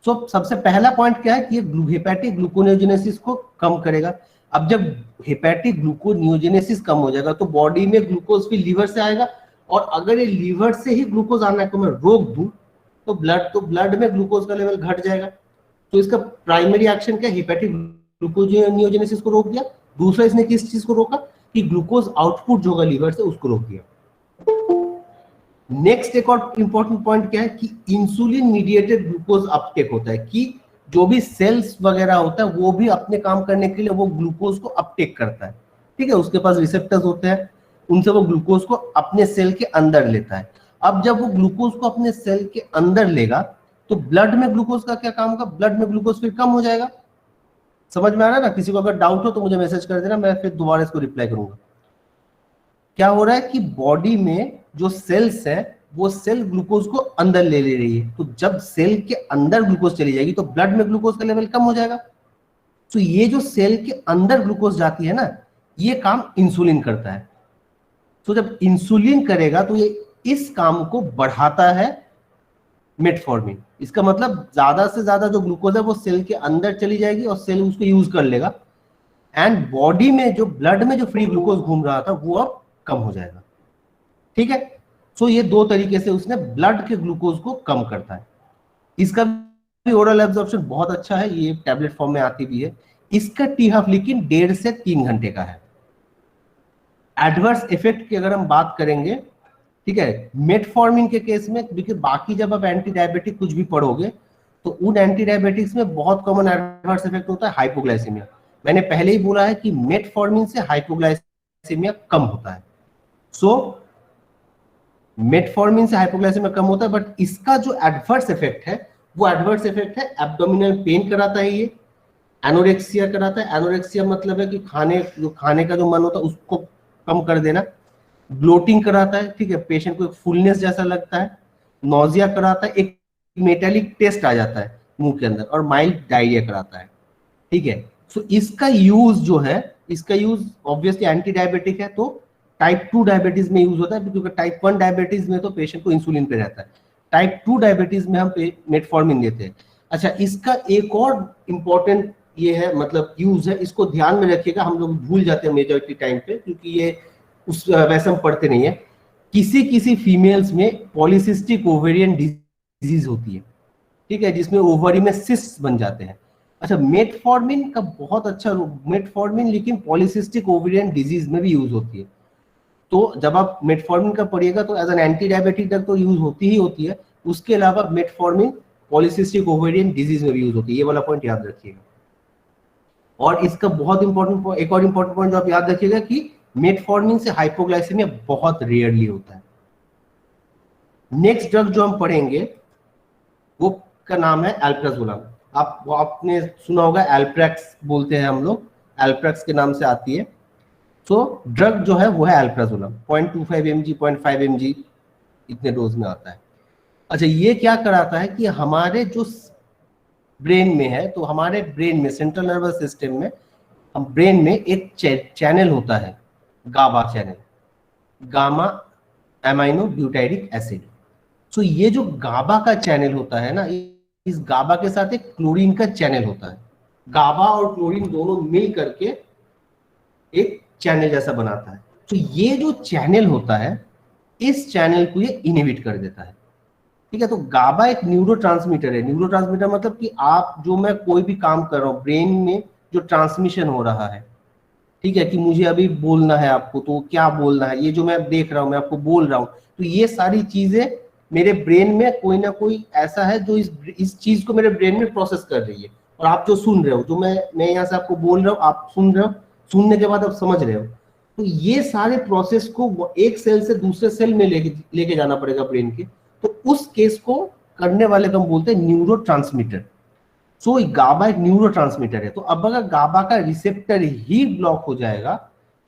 सो सबसे पहला पॉइंट क्या है कि ये हेपेटिक ग्लूकोनियोजेनेसिस को कम करेगा। अब जब हेपेटिक ग्लूकोनियोजेनेसिस कम हो जाएगा तो बॉडी में ग्लूकोज भी लीवर से आएगा, और अगर ये लीवर से ही ग्लूकोज आना को मैं रोक दूं तो ब्लड में ग्लूकोज का लेवल घट जाएगा। तो इसका प्राइमरी एक्शन क्या, हेपेटिक ग्लूकोनियोजेनेसिस को रोक दिया। दूसरा इसने किस चीज को रोका कि ग्लूकोज आउटपुट जो होगा लीवर से उसको रोक दिया। नेक्स्ट एक और इंपॉर्टेंट पॉइंट क्या है कि इंसुलिन मीडिएटेड ग्लूकोज अपटेक होता है, कि जो भी सेल्स वगैरह होता है वो भी अपने काम करने के लिए वो ग्लूकोज को अपटेक करता है। ठीक है, उसके पास रिसेप्टर्स होते हैं, उनसे वो ग्लूकोज को अपने सेल के अंदर लेता है। अब जब वो ग्लूकोज को अपने सेल के अंदर लेगा तो ब्लड में ग्लूकोज का क्या काम होगा, ब्लड में ग्लूकोज फिर कम हो जाएगा। समझ में आ रहा है ना? किसी को अगर डाउट हो तो मुझे मैसेज कर देना, मैं फिर दोबारा इसको रिप्लाई करूंगा। क्या हो रहा है कि बॉडी में जो सेल्स है वो सेल ग्लूकोज को अंदर ले रही है, तो जब सेल के अंदर ग्लूकोज चली जाएगी तो ब्लड में ग्लूकोज का लेवल कम हो जाएगा। तो ये जो सेल के अंदर ग्लूकोज जाती है ना, ये काम इंसुलिन करता है। तो जब इंसुलिन करेगा तो ये इस काम को बढ़ाता है मेटफॉर्मिन। इसका मतलब ज्यादा से ज्यादा जो ग्लूकोज है वो सेल के अंदर चली जाएगी और सेल उसको यूज कर लेगा, एंड बॉडी में जो ब्लड में जो फ्री ग्लूकोज घूम रहा था वो अब कम हो जाएगा। ठीक है, सो ये दो तरीके से उसने ब्लड के ग्लूकोज को कम करता है। इसका भी ओरल एब्जॉर्प्शन बहुत अच्छा है, ये टैबलेट फॉर्म में आती भी है। इसका टी हाफ लेकिन 1.5 से 3 घंटे का है। एडवर्स इफेक्ट की अगर हम बात करेंगे, ठीक है, मेटफॉर्मिन के केस में, देखिए बाकी जब आप एंटी डायबिटिक कुछ भी पढ़ोगे तो उन एंटी डायबिटिक्स में बहुत कॉमन एडवर्स इफेक्ट होता है हाइपोग्लाइसेमिया। मैंने पहले ही बोला है कि मेटफॉर्मिन से हाइपोग्लाइसेमिया कम होता है। सो मेटफॉर्मिन से हाइपोग्लाइसेमिया कम होता है, बट इसका जो एडवर्स इफेक्ट है वो एडवर्स इफेक्ट है एब्डोमिनल पेन कराता है, ये एनोरेक्सिया कराता है। एनोरेक्सिया मतलब है कि खाने का जो मन होता है उसको कम कर देना। ब्लोटिंग कराता है, ठीक है, पेशेंट को एक फुलनेस जैसा लगता है। नोजिया कराता है, एक मेटालिक टेस्ट आ जाता है मुंह के अंदर, और माइल्ड डायरिया कराता है। ठीक है, सो इसका यूज जो है, इसका यूज ऑब्वियसली एंटी डायबिटिक है तो टाइप 2 डायबिटीज में यूज होता है, क्योंकि टाइप 1 डायबिटीज में तो पेशेंट को इंसुलिन पे रहता है, टाइप 2 डायबिटीज में हम मेटफॉर्मिन देते हैं। अच्छा, इसका एक और इम्पोर्टेंट ये है, मतलब यूज है, इसको ध्यान में रखिएगा, हम लोग भूल जाते हैं मेजॉरिटी टाइम पे, क्योंकि ये वैसे हम पढ़ते नहीं है। किसी फीमेल्स में पॉलीसिस्टिक ओवेरियन डिजीज होती है, ठीक है, जिसमें ओवरी में सिस्ट बन जाते हैं। अच्छा, मेटफॉर्मिन का बहुत अच्छा मेटफॉर्मिन लेकिन पॉलीसिस्टिक ओवेरियन डिजीज में भी यूज होती है। तो जब आप मेटफॉर्मिन का पढ़िएगा तो as an anti diabetic drug तो यूज होती ही है, उसके अलावा मेटफॉर्मिन पॉलीसिस्टिक ओवेरियन डिजीज में भी यूज होती है, ये वाला पॉइंट याद रखिएगा। और इसका बहुत इंपॉर्टेंट एक और इंपॉर्टेंट पॉइंट जो आप याद रखिएगा कि मेटफॉर्मिन से हाइपोग्लाइसेमिया बहुत रेयरली होता है। नेक्स्ट ड्रग जो हम पढ़ेंगे वो का नाम है एल्प्राजोलम। आपने सुना होगा, एल्प्रेक्स बोलते हैं हम लोग, एल्प्रेक्स के नाम से आती है। तो ड्रग जो है वो है एल्प्राजोलम, 0.25 mg 0.5 mg इतने डोज में आता है। अच्छा, ये क्या कराता है कि हमारे जो ब्रेन में है, तो हमारे ब्रेन में सेंट्रल नर्वस सिस्टम में, हम ब्रेन में एक चैनल होता है, गाबा चैनल, गामा एमाइनो ब्यूटाइडिक एसिड। तो ये जो गाबा का चैनल होता है ना, इस गाबा के साथ एक क्लोरीन का चैनल होता है। गाबा और क्लोरीन दोनों मिल करके एक चैनल जैसा बनाता है। तो ये जो चैनल होता है, इस चैनल को ये इनहिबिट कर देता है। ठीक है, तो गाबा एक न्यूरोट्रांसमीटर है। न्यूरोट्रांसमीटर मतलब कि आप जो मैं कोई भी काम कर रहा हूँ, ब्रेन में जो ट्रांसमिशन हो रहा है, ठीक है, कि मुझे अभी बोलना है आपको, तो क्या बोलना है, ये जो मैं देख रहा हूँ, मैं आपको बोल रहा हूँ, तो ये सारी चीजें मेरे ब्रेन में कोई ना कोई ऐसा है जो इस चीज को मेरे ब्रेन में प्रोसेस कर रही है। और आप जो सुन रहे हो, जो मैं यहाँ से आपको बोल रहा हूँ, आप सुन रहे हो, सुनने के बाद आप समझ रहे हो, तो ये सारे प्रोसेस को एक सेल से दूसरे सेल में लेके जाना पड़ेगा ब्रेन के। तो उस केस को करने वाले को हम बोलते हैं न्यूरोट्रांसमीटर। सो गाबा एक न्यूरोट्रांसमीटर है। तो अब अगर गाबा का रिसेप्टर ही ब्लॉक हो जाएगा,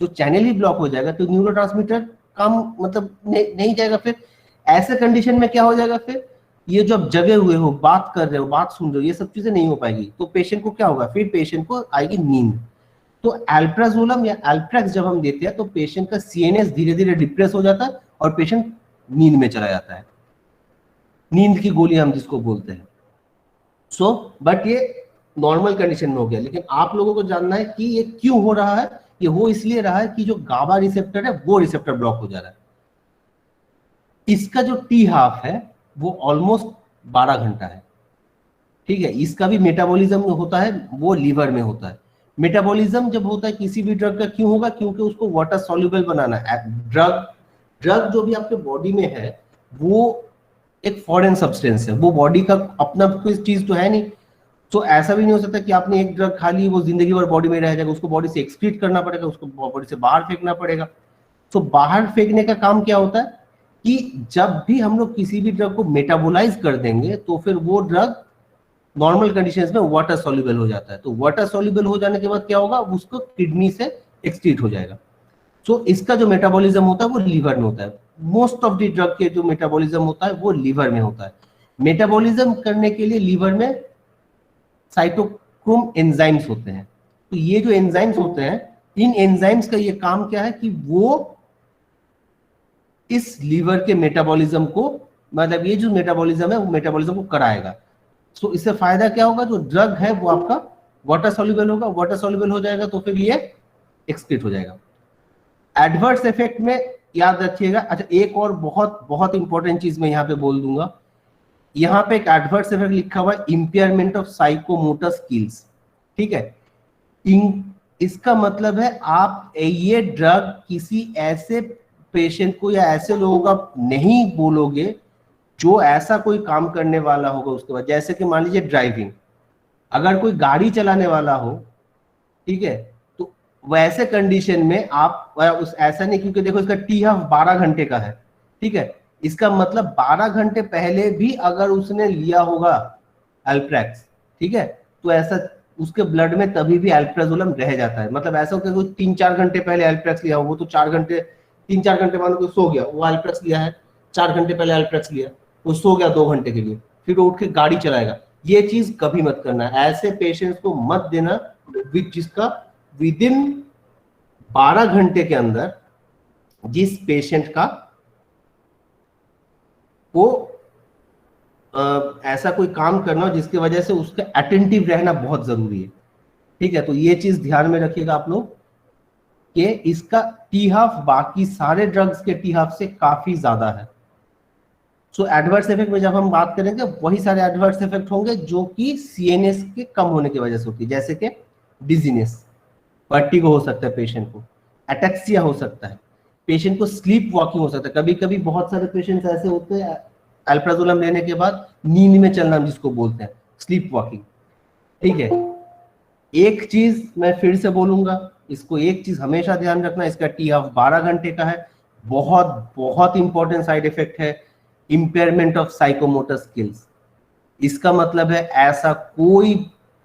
तो चैनल ही ब्लॉक हो जाएगा, तो न्यूरोट्रांसमीटर काम मतलब नहीं जाएगा। फिर ऐसे कंडीशन में क्या हो जाएगा, फिर ये जो आप जगे हुए हो, बात कर रहे हो, बात सुन रहे हो, ये सब चीजें नहीं हो पाएगी। तो पेशेंट को क्या होगा, फिर पेशेंट को आएगी नींद। तो एल्प्राजोलम या एल्प्रैक्स जब हम देते हैं, तो पेशेंट का सीएनएस धीरे धीरे डिप्रेस हो जाता है और पेशेंट नींद में चला जाता है। नींद की गोली हम जिसको बोलते हैं। बट ये नॉर्मल कंडीशन में हो गया। लेकिन आप लोगों को जानना है कि ये क्यों हो रहा है। ये हो इसलिए रहा है कि जो गाबा रिसेप्टर है वो रिसेप्टर ब्लॉक हो जा रहा है। इसका जो टी हाफ है वो ऑलमोस्ट 12 घंटा है। ठीक है, इसका भी मेटाबॉलिज्म होता है, वो लीवर में होता है। मेटाबॉलिज्म जब होता है किसी भी ड्रग का, क्यों होगा, क्योंकि उसको वाटर सॉल्युबल बनाना है। ड्रग जो भी आपके बॉडी में है वो एक फॉरेन सब्सटेंस है, वो बॉडी का अपना कोई चीज तो है नहीं। तो ऐसा भी नहीं हो सकता कि आपने एक ड्रग खा ली वो जिंदगी भर बॉडी में रह जाएगा, उसको बॉडी से एक्सक्रीट करना पड़ेगा, उसको बॉडी से बाहर फेंकना पड़ेगा। तो बाहर फेंकने का काम क्या होता है कि जब भी हम लोग किसी भी ड्रग को मेटाबोलाइज कर देंगे, तो फिर वो ड्रग नॉर्मल कंडीशंस में वाटर सॉल्युबल हो जाता है। तो वाटर सॉल्युबल हो जाने के बाद क्या होगा, उसको किडनी से एक्सक्रीट हो जाएगा। सो इसका जो मेटाबॉलिज्म होता है वो लीवर में होता है। मोस्ट ऑफ द ड्रग के जो मेटाबॉलिज्म होता है वो लीवर में होता है। मेटाबॉलिज्म करने के लिए लीवर में साइटोक्रोम एंजाइम्स होते हैं। तो ये जो एंजाइम्स होते हैं, इन एंजाइम्स का ये काम क्या है कि वो इस लीवर के मेटाबॉलिज्म को, मतलब ये जो मेटाबॉलिज्म है वो मेटाबॉलिज्म को कराएगा। सो इससे फायदा क्या होगा, जो ड्रग है वो आपका वाटर सॉल्युबल होगा, वाटर सॉल्युबल हो जाएगा तो फिर ये एक्सक्रीट हो जाएगा। एडवर्स इफेक्ट में याद रखिएगा। अच्छा, एक और बहुत बहुत इंपॉर्टेंट चीज मैं यहाँ पे बोल दूंगा। यहाँ पे एक एडवर्स इफेक्ट लिखा हुआ है, इंपेयरमेंट ऑफ साइकोमोटर स्किल्स। ठीक है, इसका मतलब है आप ये ड्रग किसी ऐसे पेशेंट को या ऐसे लोगों का नहीं बोलोगे जो ऐसा कोई काम करने वाला होगा उसके बाद। जैसे कि मान लीजिए ड्राइविंग, अगर कोई गाड़ी चलाने वाला हो, ठीक है, तो वैसे कंडीशन में आप उस ऐसा नहीं, क्योंकि देखो इसका टी हाफ 12 घंटे का है। ठीक है, इसका मतलब 12 घंटे पहले भी अगर उसने लिया होगा एल्प्रैक्स, ठीक है, तो ऐसा उसके ब्लड में तभी भी एल्प्राजोलम रह जाता है। मतलब ऐसा होगा कोई 3-4 घंटे पहले एल्प्रैक्स लिया हो, वो तो 3-4 घंटे मान लो कोई सो गया, वो एल्प्रैक्स लिया है, 4 घंटे पहले एल्प्रैक्स लिया, वो सो गया 2 घंटे के लिए, फिर उठ के गाड़ी चलाएगा। ये चीज कभी मत करना, ऐसे पेशेंट्स को मत देना जिसका विदिन 12 घंटे के अंदर जिस पेशेंट का को ऐसा कोई काम करना हो जिसकी वजह से उसका अटेंटिव रहना बहुत जरूरी है। ठीक है, तो ये चीज ध्यान में रखिएगा आप लोग कि इसका टी हाफ बाकी सारे ड्रग्स के टी हाफ से काफी ज्यादा है। सो एडवर्स इफेक्ट में जब हम बात करेंगे वही सारे एडवर्स इफेक्ट होंगे जो कि सीएनएस के कम होने की वजह से होती है, जैसे कि डिजीनेस, वर्टिगो हो सकता है पेशेंट को, एटेक्सिया हो सकता है, पेशेंट को स्लीप वॉकिंग हो सकता है। कभी कभी बहुत सारे पेशेंट्स ऐसे होते हैं एल्प्राजोलम लेने के बाद नींद में चलना जिसको बोलते हैं स्लीप वॉकिंग। ठीक है, एक चीज मैं फिर से बोलूंगा, इसको एक चीज हमेशा ध्यान रखना, इसका टी हाफ 12 घंटे का है। बहुत बहुत इंपॉर्टेंट साइड इफेक्ट है इम्पेयरमेंट ऑफ साइकोमोटर स्किल्स। इसका मतलब है ऐसा कोई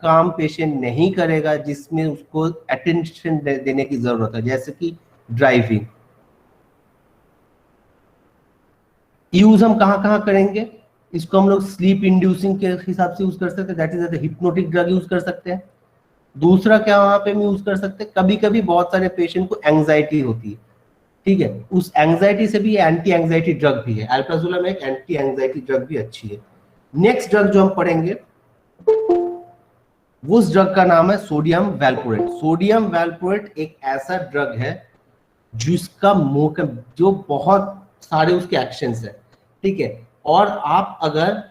काम पेशेंट नहीं करेगा जिसमें उसको अटेंशन देने की जरूरत है, जैसे कि ड्राइविंग। यूज हम कहां कहां करेंगे इसको, हम लोग स्लीप इंड्यूसिंग के हिसाब से यूज कर सकते हैं, that is hypnotic drug use कर सकते हैं। दूसरा क्या वहां पे हम यूज कर सकते हैं, कभी कभी बहुत सारे पेशेंट को एंजाइटी होती है, ठीक है, उस एंजाइटी से भी एंटी एंजाइटी ड्रग भी है, एल्प्राजोलम एक एंटी एंजाइटी ड्रग भी अच्छी है। नेक्स्ट ड्रग जो हम पढ़ेंगे उस ड्रग का नाम है सोडियम वैल्पोरेट। सोडियम वैल्पोरेट एक ऐसा ड्रग है जिसका जो बहुत सारे उसके एक्शंस है, ठीक है। और आप अगर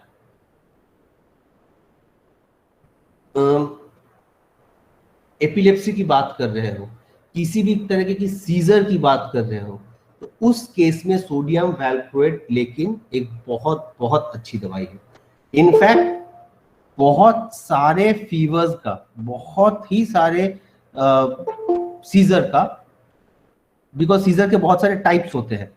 एपिलेप्सी की बात कर रहे हो किसी भी तरीके की सीजर की बात कर रहे हो, तो उस केस में सोडियम वैल्प्रोएट लेकिन एक बहुत बहुत अच्छी दवाई है। इनफैक्ट बहुत सारे फीवर्स का, बहुत ही सारे सीजर का, बिकॉज सीजर के बहुत सारे टाइप्स होते हैं,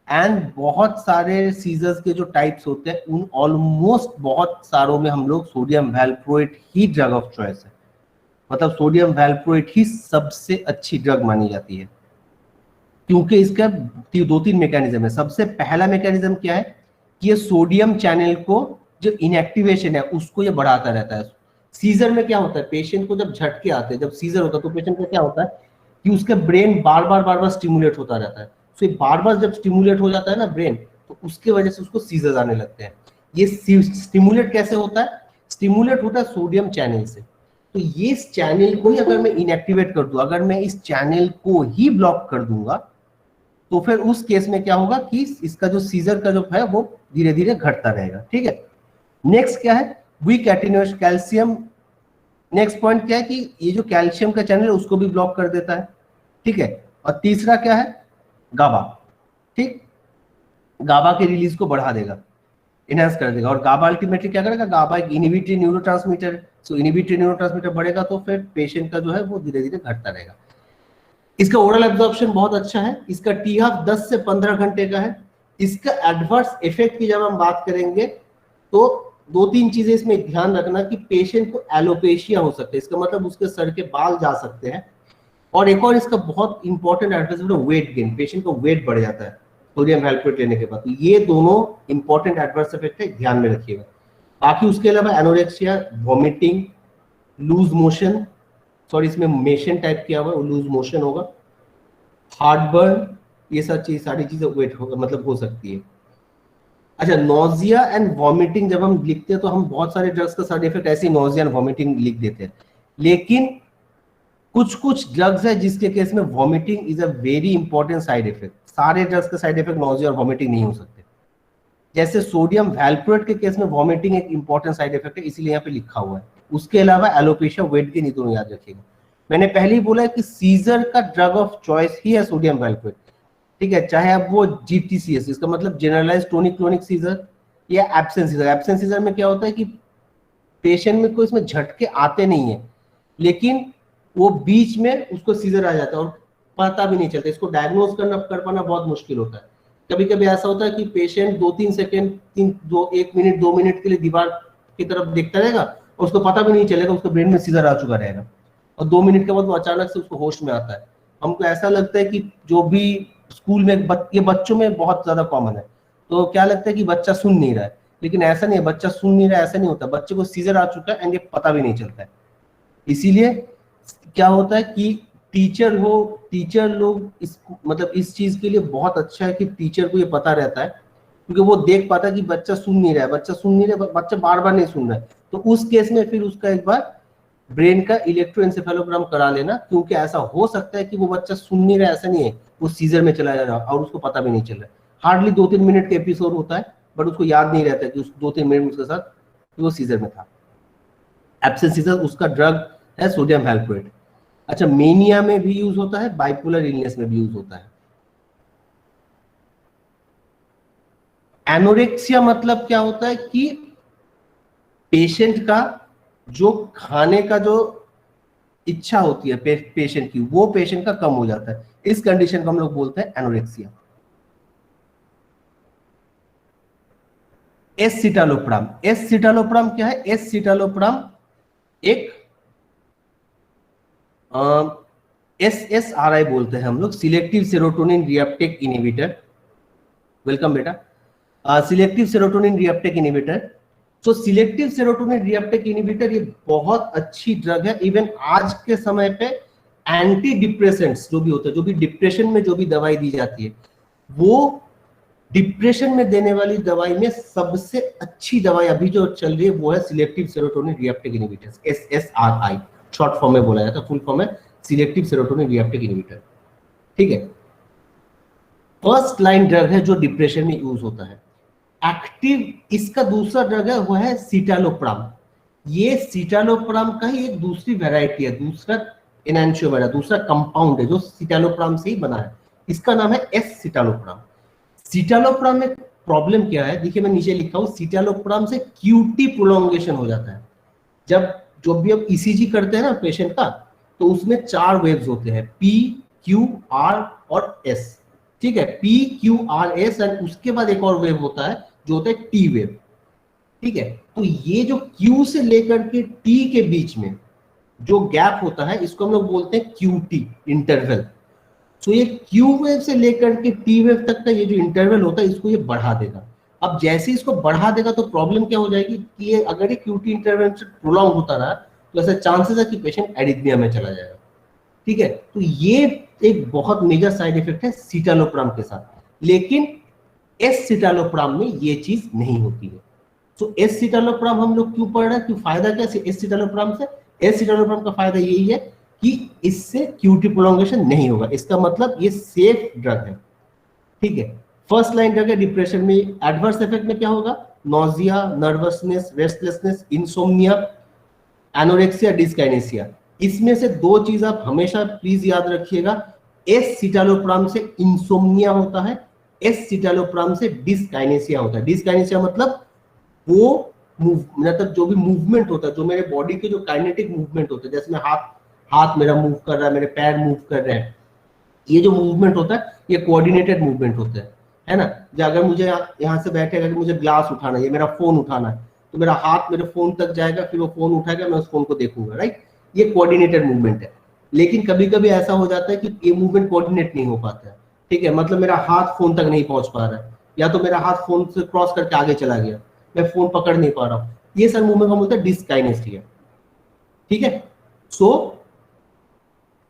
एंड बहुत सारे सीजर्स के जो टाइप्स होते हैं उन ऑलमोस्ट बहुत सारों में हम लोग sodium valproate he drug of choice है, मतलब सोडियम वैल्प्रोएट ही सबसे अच्छी ड्रग मानी जाती है, क्योंकि इसका 2-3 मैकेनिज्म है। सबसे पहला मैकेनिज्म क्या है कि ये सोडियम चैनल को जो इनएक्टिवेशन है उसको ये बढ़ाता रहता है। सीजर में क्या होता है, पेशेंट को जब झटके आते हैं, जब सीजर होता है तो पेशेंट को क्या होता है कि उसका ब्रेन बार बार स्टिमुलेट होता रहता है। तो बार बार जब स्टिमुलेट हो जाता है ना ब्रेन, तो उसके वजह से उसको सीजर आने लगते हैं। ये स्टिमुलेट कैसे होता है, स्टिमुलेट होता है सोडियम चैनल से। तो ये इस चैनल को ही अगर मैं इनएक्टिवेट कर दूं, अगर मैं इस चैनल को ही ब्लॉक कर दूंगा, तो फिर उस केस में क्या होगा कि इसका जो सीजर का जो है वो धीरे धीरे घटता रहेगा। ठीक है, नेक्स्ट क्या है, weak attenuation calcium. Next point क्या है कि ये जो कैल्शियम का चैनल है उसको भी ब्लॉक कर देता है। ठीक है, और तीसरा क्या है, गाबा। ठीक, गाबा के रिलीज को बढ़ा देगा, इनहेंस कर देगा। और गाबा अल्टीमेटली क्या करेगा, गाबा एक इनहिबिटरी न्यूरोट्रांसमीटर, सो इनहिबिटरी न्यूरोट्रांसमीटर बढ़ेगा तो फिर पेशेंट का जो है वो धीरे धीरे घटता रहेगा। इसका ओरल एब्जॉर्प्शन बहुत अच्छा है, इसका टी हाफ 10 से 15 घंटे का है। इसका एडवर्स इफेक्ट की जब हम बात करेंगे तो 2-3 चीजें इसमें ध्यान रखना कि पेशेंट को एलोपेशिया हो सकता है, इसका मतलब उसके सर के बाल जा सकते हैं। और एक और इसका बहुत important adverse effect, weight gain, patient का वेट बढ़ जाता है सोडियम वैल्प्रोएट लेने के बाद। तो ये दोनों इंपॉर्टेंट एडवर्स इफेक्ट है, ध्यान में रखिएगा। बाकी उसके अलावा anorexia, vomiting, loose motion, sorry इसमें मेशन टाइप किया हुआ है, लूज मोशन होगा, हार्टबर्न, ये सब चीज सारी चीजें वेट होगा मतलब हो सकती है। अच्छा, नोजिया एंड वॉमिटिंग जब हम लिखते हैं तो हम बहुत सारे ड्रग्स का साइड इफेक्ट ऐसे नोजिया एंड वॉमिटिंग लिख देते हैं, लेकिन कुछ कुछ ड्रग्स है जिसके केस में vomiting is a very important side effect. सारे ड्रग्स का साइड इफेक्ट नोजिया और वॉमिटिंग नहीं हो सकते। जैसे सोडियम वैल्प्रोएट के केस में वॉमिटिंग एक इंपॉर्टेंट साइड इफेक्ट है, इसीलिए यहाँ पे लिखा हुआ है। उसके अलावा एलोपेशिया, वेट गेन, ये दोनों याद रखिएगा। मैंने पहले ही बोला कि सीजर का ड्रग ऑफ चॉइस ही है सोडियम वैल्प्रोएट। ठीक है, चाहे अब वो जीटीसीएस, इसका मतलब जनरलाइज्ड टोनिक क्लोनिक सीजर, या एब्सेंट सीजर। एब्सेंट सीजर में क्या होता है कि पेशेंट में कोई इसमें झटके आते नहीं है, लेकिन वो बीच में उसको सीजर आ जाता है और पता भी नहीं चलता। इसको डायग्नोज कर पाना बहुत मुश्किल होता है। कभी कभी ऐसा होता है कि पेशेंट 2-3 सेकेंड, 1 मिनट 2 मिनट के लिए दीवार की तरफ देखता रहेगा और उसको पता भी नहीं चलेगा उसके ब्रेन में सीजर आ चुका रहेगा, और 2 मिनट के बाद वो अचानक से उसको होश में आता है। हमको ऐसा लगता है कि जो भी स्कूल में ये बच्चों में बहुत ज्यादा कॉमन है, तो क्या लगता है कि बच्चा सुन नहीं रहा है, लेकिन ऐसा नहीं है, बच्चा सुन नहीं रहा है ऐसा नहीं होता, बच्चे को सीजर आ चुका है एंड ये पता भी नहीं चलता है। इसीलिए क्या होता है कि टीचर लोग इस चीज के लिए बहुत अच्छा है कि टीचर को ये पता रहता है, क्योंकि वो देख पाता है कि बच्चा सुन नहीं रहा है, बच्चा बार बार नहीं सुन रहा है, तो उस केस में फिर उसका एक बार ब्रेन का इलेक्ट्रोएन्सेफेलोग्राम करा लेना, क्योंकि ऐसा हो सकता है कि वो बच्चा सुन नहीं रहा है, ऐसा नहीं है, वो सीजर में चला जा रहा है और उसको पता भी नहीं चल रहा है। हार्डली 2-3 मिनट का एपिसोड होता है, बट उसको याद नहीं रहता है कि उस 2-3 मिनट उसके साथ वो सीजर में था। एब्सेंट सीजर, उसका ड्रग है सोडियम वैल्प्रोएट। अच्छा, मेनिया में भी यूज होता है, बाइपोलर इलनेस में भी यूज होता है। एनोरेक्सिया मतलब क्या होता है कि पेशेंट का जो खाने का जो इच्छा होती है पेशेंट की, वो पेशेंट का कम हो जाता है। इस कंडीशन को हम लोग बोलते हैं एनोरेक्सिया। एसिटालोप्राम, एसिटालोप्राम क्या है, एसिटालोप्राम एक SSRI बोलते हैं हम लोग, selective serotonin reuptake inhibitor. Welcome बेटा। Selective serotonin reuptake inhibitor. तो सिलेक्टिव सेरोटोनिन रिएप्टेक इनहिबिटर ये बहुत अच्छी ड्रग है। इवन आज के समय पे एंटी डिप्रेसेंट्स जो भी होते हैं, जो भी डिप्रेशन में जो भी दवाई दी जाती है, वो डिप्रेशन में देने वाली दवाई में सबसे अच्छी दवाई अभी जो चल रही है वो है selective serotonin reuptake inhibitor, SSRI short form में बोला जाता है, फुल फॉर्म है सिलेक्टिव सेरोटोनिन रिएप्टेक इनहिबिटर। ठीक है, फर्स्ट लाइन ड्रग है जो डिप्रेशन में यूज होता है। एक्टिव इसका दूसरा ड्रग है वो है सिटालोप्राम। ये सिटालोप्राम का ही एक दूसरी वैरायटी है, दूसरा एनांशियोमेरा, दूसरा कंपाउंड है जो सिटालोप्राम से ही बना है, इसका नाम है एस सिटालोप्राम। सिटालोप्राम में प्रॉब्लम क्या है, देखिए मैं नीचे लिखा हूं, सिटालोप्राम से क्यूटी प्रोलॉन्गेशन हो जाता है। जब भी हम ईसीजी करते हैं ना पेशेंट का, तो उसमें 4 वेव्स होते हैं, पी, क्यू, आर और एस। ठीक है, P, Q, R, S, and उसके बाद एक और वेव होता है जो होता है टी वेव। ठीक है, तो ये जो क्यू से लेकर के टी के बीच में जो गैप होता है, इसको हम लोग बोलते हैं क्यूटी इंटरवल। तो ये क्यू वेव से लेकर के टी वेव तक का ये जो इंटरवल होता है, इसको ये बढ़ा देगा। अब जैसे इसको बढ़ा देगा तो प्रॉब्लम क्या हो जाएगी कि ये अगर ये क्यूटी इंटरवल से प्रोलॉन्ग होता रहा तो ऐसा चांसेस है कि पेशेंट एरिथमिया में चला जाएगा। ठीक है, तो ये एक बहुत मेजर साइड इफेक्ट है सिटालोप्राम के साथ, लेकिन एस सिटालोप्राम में ये चीज नहीं होती है। तो एस सिटालोप्राम हम लोग क्यों पढ़ रहे हैं, क्यों फायदा क्या एस सिटालोप्राम से? एस सिटालोप्राम का फायदा यही है कि इससे क्यूटी प्रोलॉन्गेशन नहीं होगा, इसका मतलब ये सेफ ड्रग है। ठीक है, फर्स्ट लाइन ड्रग है डिप्रेशन में। एडवर्स इफेक्ट में क्या होगा? Nausea, nervousness, restlessness, insomnia, anorexia, dyskinesia. इसमें से 2 चीज आप हमेशा प्लीज याद रखिएगा, एस सिटालोप्राम से इंसोम्निया होता है, एस सिटालोप्राम से डिस्काइनेसिया होता है। डिस्काइनेसिया मतलब वो मतलब जो भी मूवमेंट होता है, जो मेरे बॉडी के जो काइनेटिक मूवमेंट होता है, जैसे मैं हाथ मेरा मूव कर रहा है, मेरे पैर मूव कर रहे हैं, ये जो मूवमेंट होता है ये कोऑर्डिनेटेड मूवमेंट होता है ना। जो अगर मुझे यहाँ से बैठे, अगर मुझे ग्लास उठाना है, मेरा फोन उठाना है, तो मेरा हाथ मेरे फोन तक जाएगा, फिर वो फोन उठाएगा, मैं उस फोन को देखूंगा, राइट। ये कोऑर्डिनेटेड मूवमेंट है। लेकिन कभी कभी ऐसा हो जाता है कि ये मूवमेंट कोऑर्डिनेट नहीं हो पाता है। ठीक है, मतलब मेरा हाथ फोन तक नहीं पहुंच पा रहा है, या तो मेरा हाथ फोन से क्रॉस करके आगे चला गया, मैं फोन पकड़ नहीं पा रहा हूँ, ये सब मूवमेंट हम बोलते हैं डिस्काइनेसिया। ठीक है, सो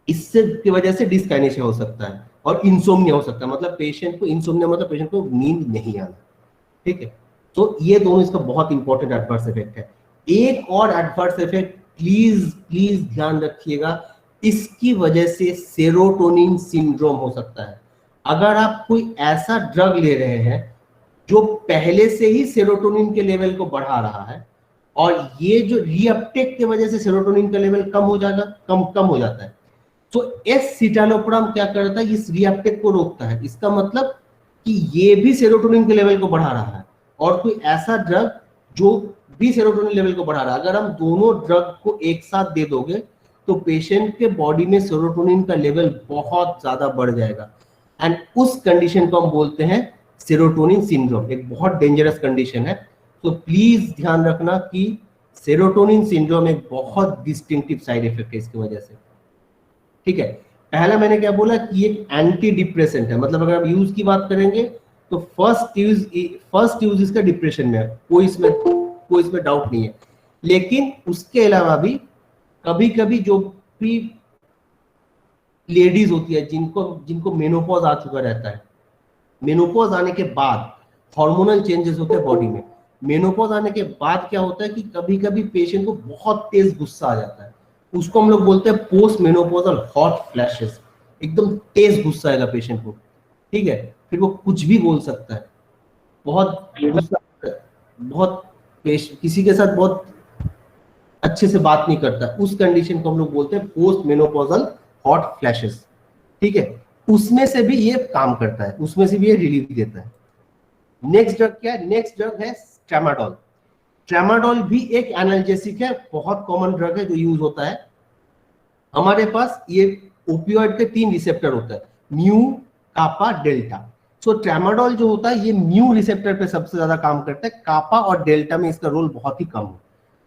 इससे की वजह से डिस्काइनेसिया हो सकता है और इंसोम्निया हो सकता है, मतलब पेशेंट को इंसोम्निया मतलब पेशेंट को नींद नहीं आना। ठीक है, तो ये दोनों इसका बहुत इंपॉर्टेंट एडवर्स इफेक्ट है। एक और एडवर्स इफेक्ट प्लीज ध्यान रखिएगा, इसकी वजह से सेरोटोनिन सिंड्रोम हो सकता है। अगर आप कोई ऐसा ड्रग ले रहे हैं जो पहले से ही सेरोटोनिन के लेवल को बढ़ा रहा है, और ये जो रीअपटेक की वजह से सेरोटोनिन का लेवल कम हो जाएगा, कम हो जाता है, तो एस सिटालोप्राम क्या करता है, इस रीअपटेक को रोकता है। इसका मतलब कि ये भी सेरोटोनिन के लेवल को बढ़ा रहा है, और कोई ऐसा ड्रग जो भी सेरोटोनिन लेवल को बढ़ा रहा है, अगर हम दोनों ड्रग को एक साथ दे दोगे तो पेशेंट के बॉडी में सेरोटोनिन का लेवल बहुत ज्यादा बढ़ जाएगा, एंड उस कंडीशन को हम बोलते हैं सेरोटोनिन सिंड्रोम। एक बहुत डेंजरस कंडीशन है, तो प्लीज ध्यान रखना कि सेरोटोनिन सिंड्रोम एक बहुत डिस्टिंक्टिव साइड इफेक्ट है इसकी वजह से। ठीक है, पहला मैंने क्या बोला कि एक एंटी डिप्रेसेंट है, मतलब अगर हम यूज की बात करेंगे तो फर्स्ट यूज इसका डिप्रेशन में है, कोई इसमें डाउट नहीं है। लेकिन उसके अलावा भी कभी कभी जो भी लेडीज होती है जिनको मेनोपॉज आ चुका रहता है, मेनोपॉज आने के बाद हार्मोनल चेंजेस होते हैं बॉडी में। मेनोपॉज आने के बाद क्या होता है कि कभी कभी पेशेंट को बहुत तेज गुस्सा आ जाता है, उसको हम लोग बोलते हैं पोस्ट मेनोपॉजल हॉट फ्लैशेस। एकदम तेज गुस्सा आएगा पेशेंट को। ठीक है, फिर वो कुछ भी बोल सकता है, बहुत किसी के साथ बहुत अच्छे से बात नहीं करता, उस कंडीशन को हम लोग बोलते हैं पोस्ट मेनोपॉजल हॉट फ्लैशेस। ठीक है, उसमें से भी ये काम करता है, उसमें से भी ये रिलीफ देता है। नेक्स्ट ड्रग क्या है? नेक्स्ट ड्रग है ट्रेमाडोल। ट्रेमाडोल भी एक एनाल्जेसिक है, बहुत कॉमन ड्रग है जो यूज होता है। हमारे पास ये ओपियोइड के 3 रिसेप्टर होता है, म्यू, कापा, डेल्टा। सो ट्रेमाडोल जो होता है ये म्यू रिसेप्टर पे सबसे ज्यादा काम करता है, कापा और डेल्टा में इसका रोल बहुत ही कम है।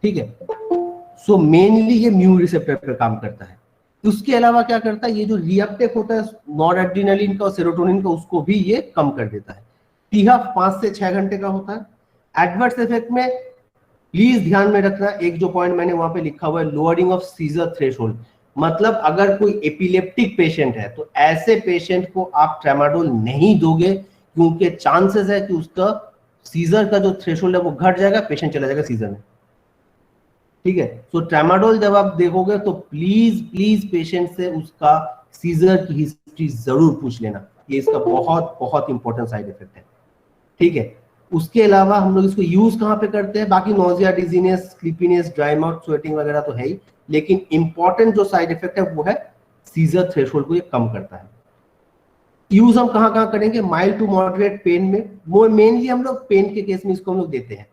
ठीक है, सो मेनली ये म्यू रिसेप्टर पे काम करता है। उसके अलावा क्या करता है, ये जो रीअपटेक होता है नॉरएड्रेनालिन का और सेरोटोनिन का, उसको भी ये कम कर देता है। टीहा 5 से 6 घंटे का होता है। एडवर्स इफेक्ट में प्लीज ध्यान में रखना, एक जो पॉइंट मैंने वहां पे लिखा हुआ है, लोअरिंग ऑफ सीजर थ्रेशोल्ड। मतलब अगर कोई एपिलेप्टिक पेशेंट है तो ऐसे पेशेंट को आप ट्रेमाडोल नहीं दोगे, क्योंकि चांसेस है कि उसका सीजर का जो थ्रेशोल्ड है वो घट जाएगा, पेशेंट चला जाएगा सीजर में। ठीक है, तो ट्रेमाडोल जब आप देखोगे तो प्लीज पेशेंट से उसका सीजर की हिस्ट्री जरूर पूछ लेना, ये इसका बहुत बहुत इंपॉर्टेंट साइड इफेक्ट है। ठीक है, उसके अलावा हम लोग इसको यूज कहाँ पे करते हैं? बाकी nausea, dizziness, sleepiness, dry mouth, sweating वगैरह तो है ही, लेकिन इंपॉर्टेंट जो साइड इफेक्ट है वो है सीजर थ्रेशोल्ड को ये कम करता है। यूज हम कहाँ कहाँ करेंगे, माइल्ड टू मॉडरेट पेन में, वो मेनली हम लोग पेन के केस में इसको हम लोग देते हैं,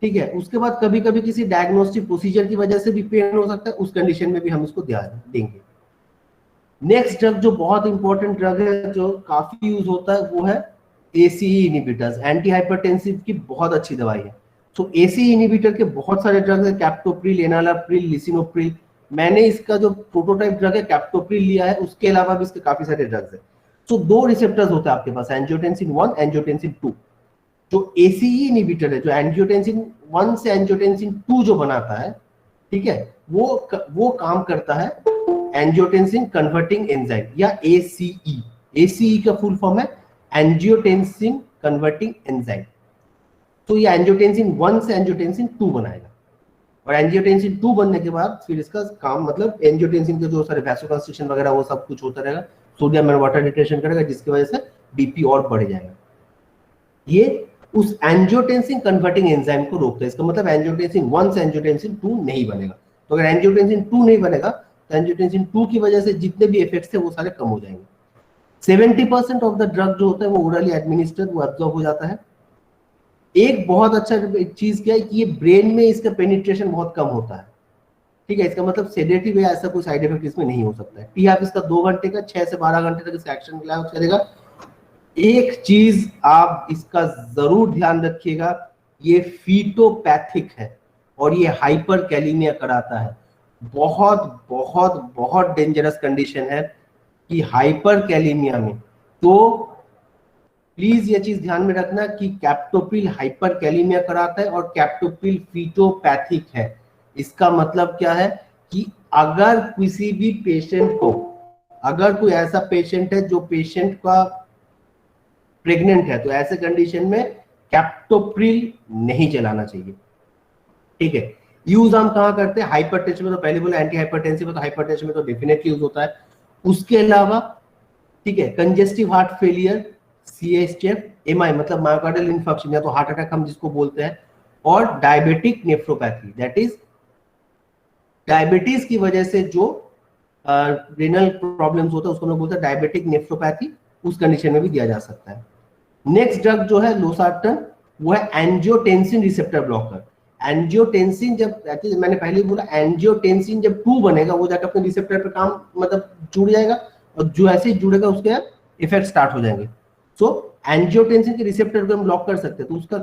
ठीक है। उसके बाद कभी कभी किसी डायग्नोस्टिक प्रोसीजर की वजह से भी पेन हो सकता है, उस कंडीशन में भी हम इसको देंगे। नेक्स्ट ड्रग जो बहुत इंपॉर्टेंट ड्रग है जो काफी यूज होता है वो है ACE इनहिबिटर्स, एंटी हाइपरटेंसिव की बहुत अच्छी दवाई है। तो ACE इनहिबिटर के बहुत सारे ड्रग्स है, कैप्टोप्रिल, एनालाप्रिल, लिसिनोप्रिल। मैंने इसका जो प्रोटोटाइप ड्रग है कैप्टोप्रिल लिया है, उसके अलावा भी इसके काफी सारे ड्रग्स है। तो दो रिसेप्टर्स होते हैं आपके पास, एंजियोटेंसिन 1, एंजियोटेंसिन 2। जो ACE इनहिबिटर है, जो एंजियोटेंसिन 1 से एंजियोटेंसिन 2 जो बनाता है, ठीक है, वो काम करता है एंजियोटेंसिन कन्वर्टिंग एंजाइम या ACE। ACE का फुल फॉर्म है एंजियोटेंसिन कन्वर्टिंग एंजाइम। तो ये एंजियोटेंसिन 1 से एंजियोटेंसिन 2 बनाएगा, और एंजियोटेंसिन 2 बनने के बाद फिर इसका काम मतलब एंजियोटेंसिन के जो सारे वैसोकंस्ट्रिक्शन वगैरह वो सब कुछ होता रहेगा, सोडियम एंड वाटर रिटेंशन करेगा, जिसकी वजह से बीपी और बढ़ जाएगा। ये उस एंजियोटेंसिन कन्वर्टिंग एंजाइम को रोकता है। इसका मतलब एंजियोटेंसिन 1 से एंजियोटेंसिन 2 नहीं बनेगा। तो अगर एंजियोटेंसिन 2 नहीं बनेगा तो एंजियोटेंसिन 2 की वजह से जितने भी इफेक्ट्स है वो सारे कम हो जाएंगे। 70% ऑफ द ड्रग जो होता है वो ओरली एडमिनिस्टर्ड, वो एब्जॉर्ब हो जाता है। एक बहुत अच्छा चीज क्या है कि ये ब्रेन में इसका पेनिट्रेशन बहुत कम होता है, ठीक है। इसका मतलब सेडेटिव या ऐसा कोई साइड इफेक्ट इसमें नहीं हो सकता है। टी आप इसका 2 घंटे का 6 से 12 घंटे तक इसका एक्शन करेगा। एक चीज आप इसका जरूर ध्यान रखिएगा, ये फीटोपैथिक है और ये हाइपर कैलीमिया कराता है। बहुत बहुत बहुत डेंजरस कंडीशन है कि हाइपर कैलीमिया में। तो प्लीज ये चीज ध्यान में रखना कि कैप्टोप्रिल हाइपर कैलीमिया कराता है और कैप्टोप्रिल फीटोपैथिक है। इसका मतलब क्या है कि अगर किसी भी पेशेंट को, अगर कोई ऐसा पेशेंट है जो पेशेंट का प्रेग्नेंट है, तो ऐसे कंडीशन में कैप्टोप्रिल नहीं चलाना चाहिए, ठीक है। यूज हम कहाँ करते हैं, हाइपरटेंशन में तो पहले बोला एंटी हाइपरटेंसिव, तो हाइपरटेंशन में तो डेफिनेटली यूज होता है। उसके अलावा, ठीक है, congestive heart failure, CHF, MI मतलब मायोकार्डियल इंफार्क्शन या तो हार्ट अटैक हम जिसको बोलते हैं, और diabetic nephropathy, that is diabetes की वजह से जो रेनल प्रॉब्लम्स होता है उसको हम लोग बोलते हैं डायबिटिक नेफ्रोपैथी। उस कंडीशन में भी दिया जा सकता है। नेक्स्ट ड्रग जो है लोसार्टन, वो है एंजियोटेंसिन रिसेप्टर ब्लॉकर। एंजियोटेंसिन जब, मैंने पहले बोला एंजियोटेंसिन जब 2 बनेगा वो जाकर अपने रिसेप्टर पे काम मतलब जुड़ जाएगा, और जो ऐसे ही जुड़ेगा उसके इफेक्ट स्टार्ट हो जाएंगे। सो एंजियोटेंसिन के रिसेप्टर को हम ब्लॉक कर सकते हैं। तो उसका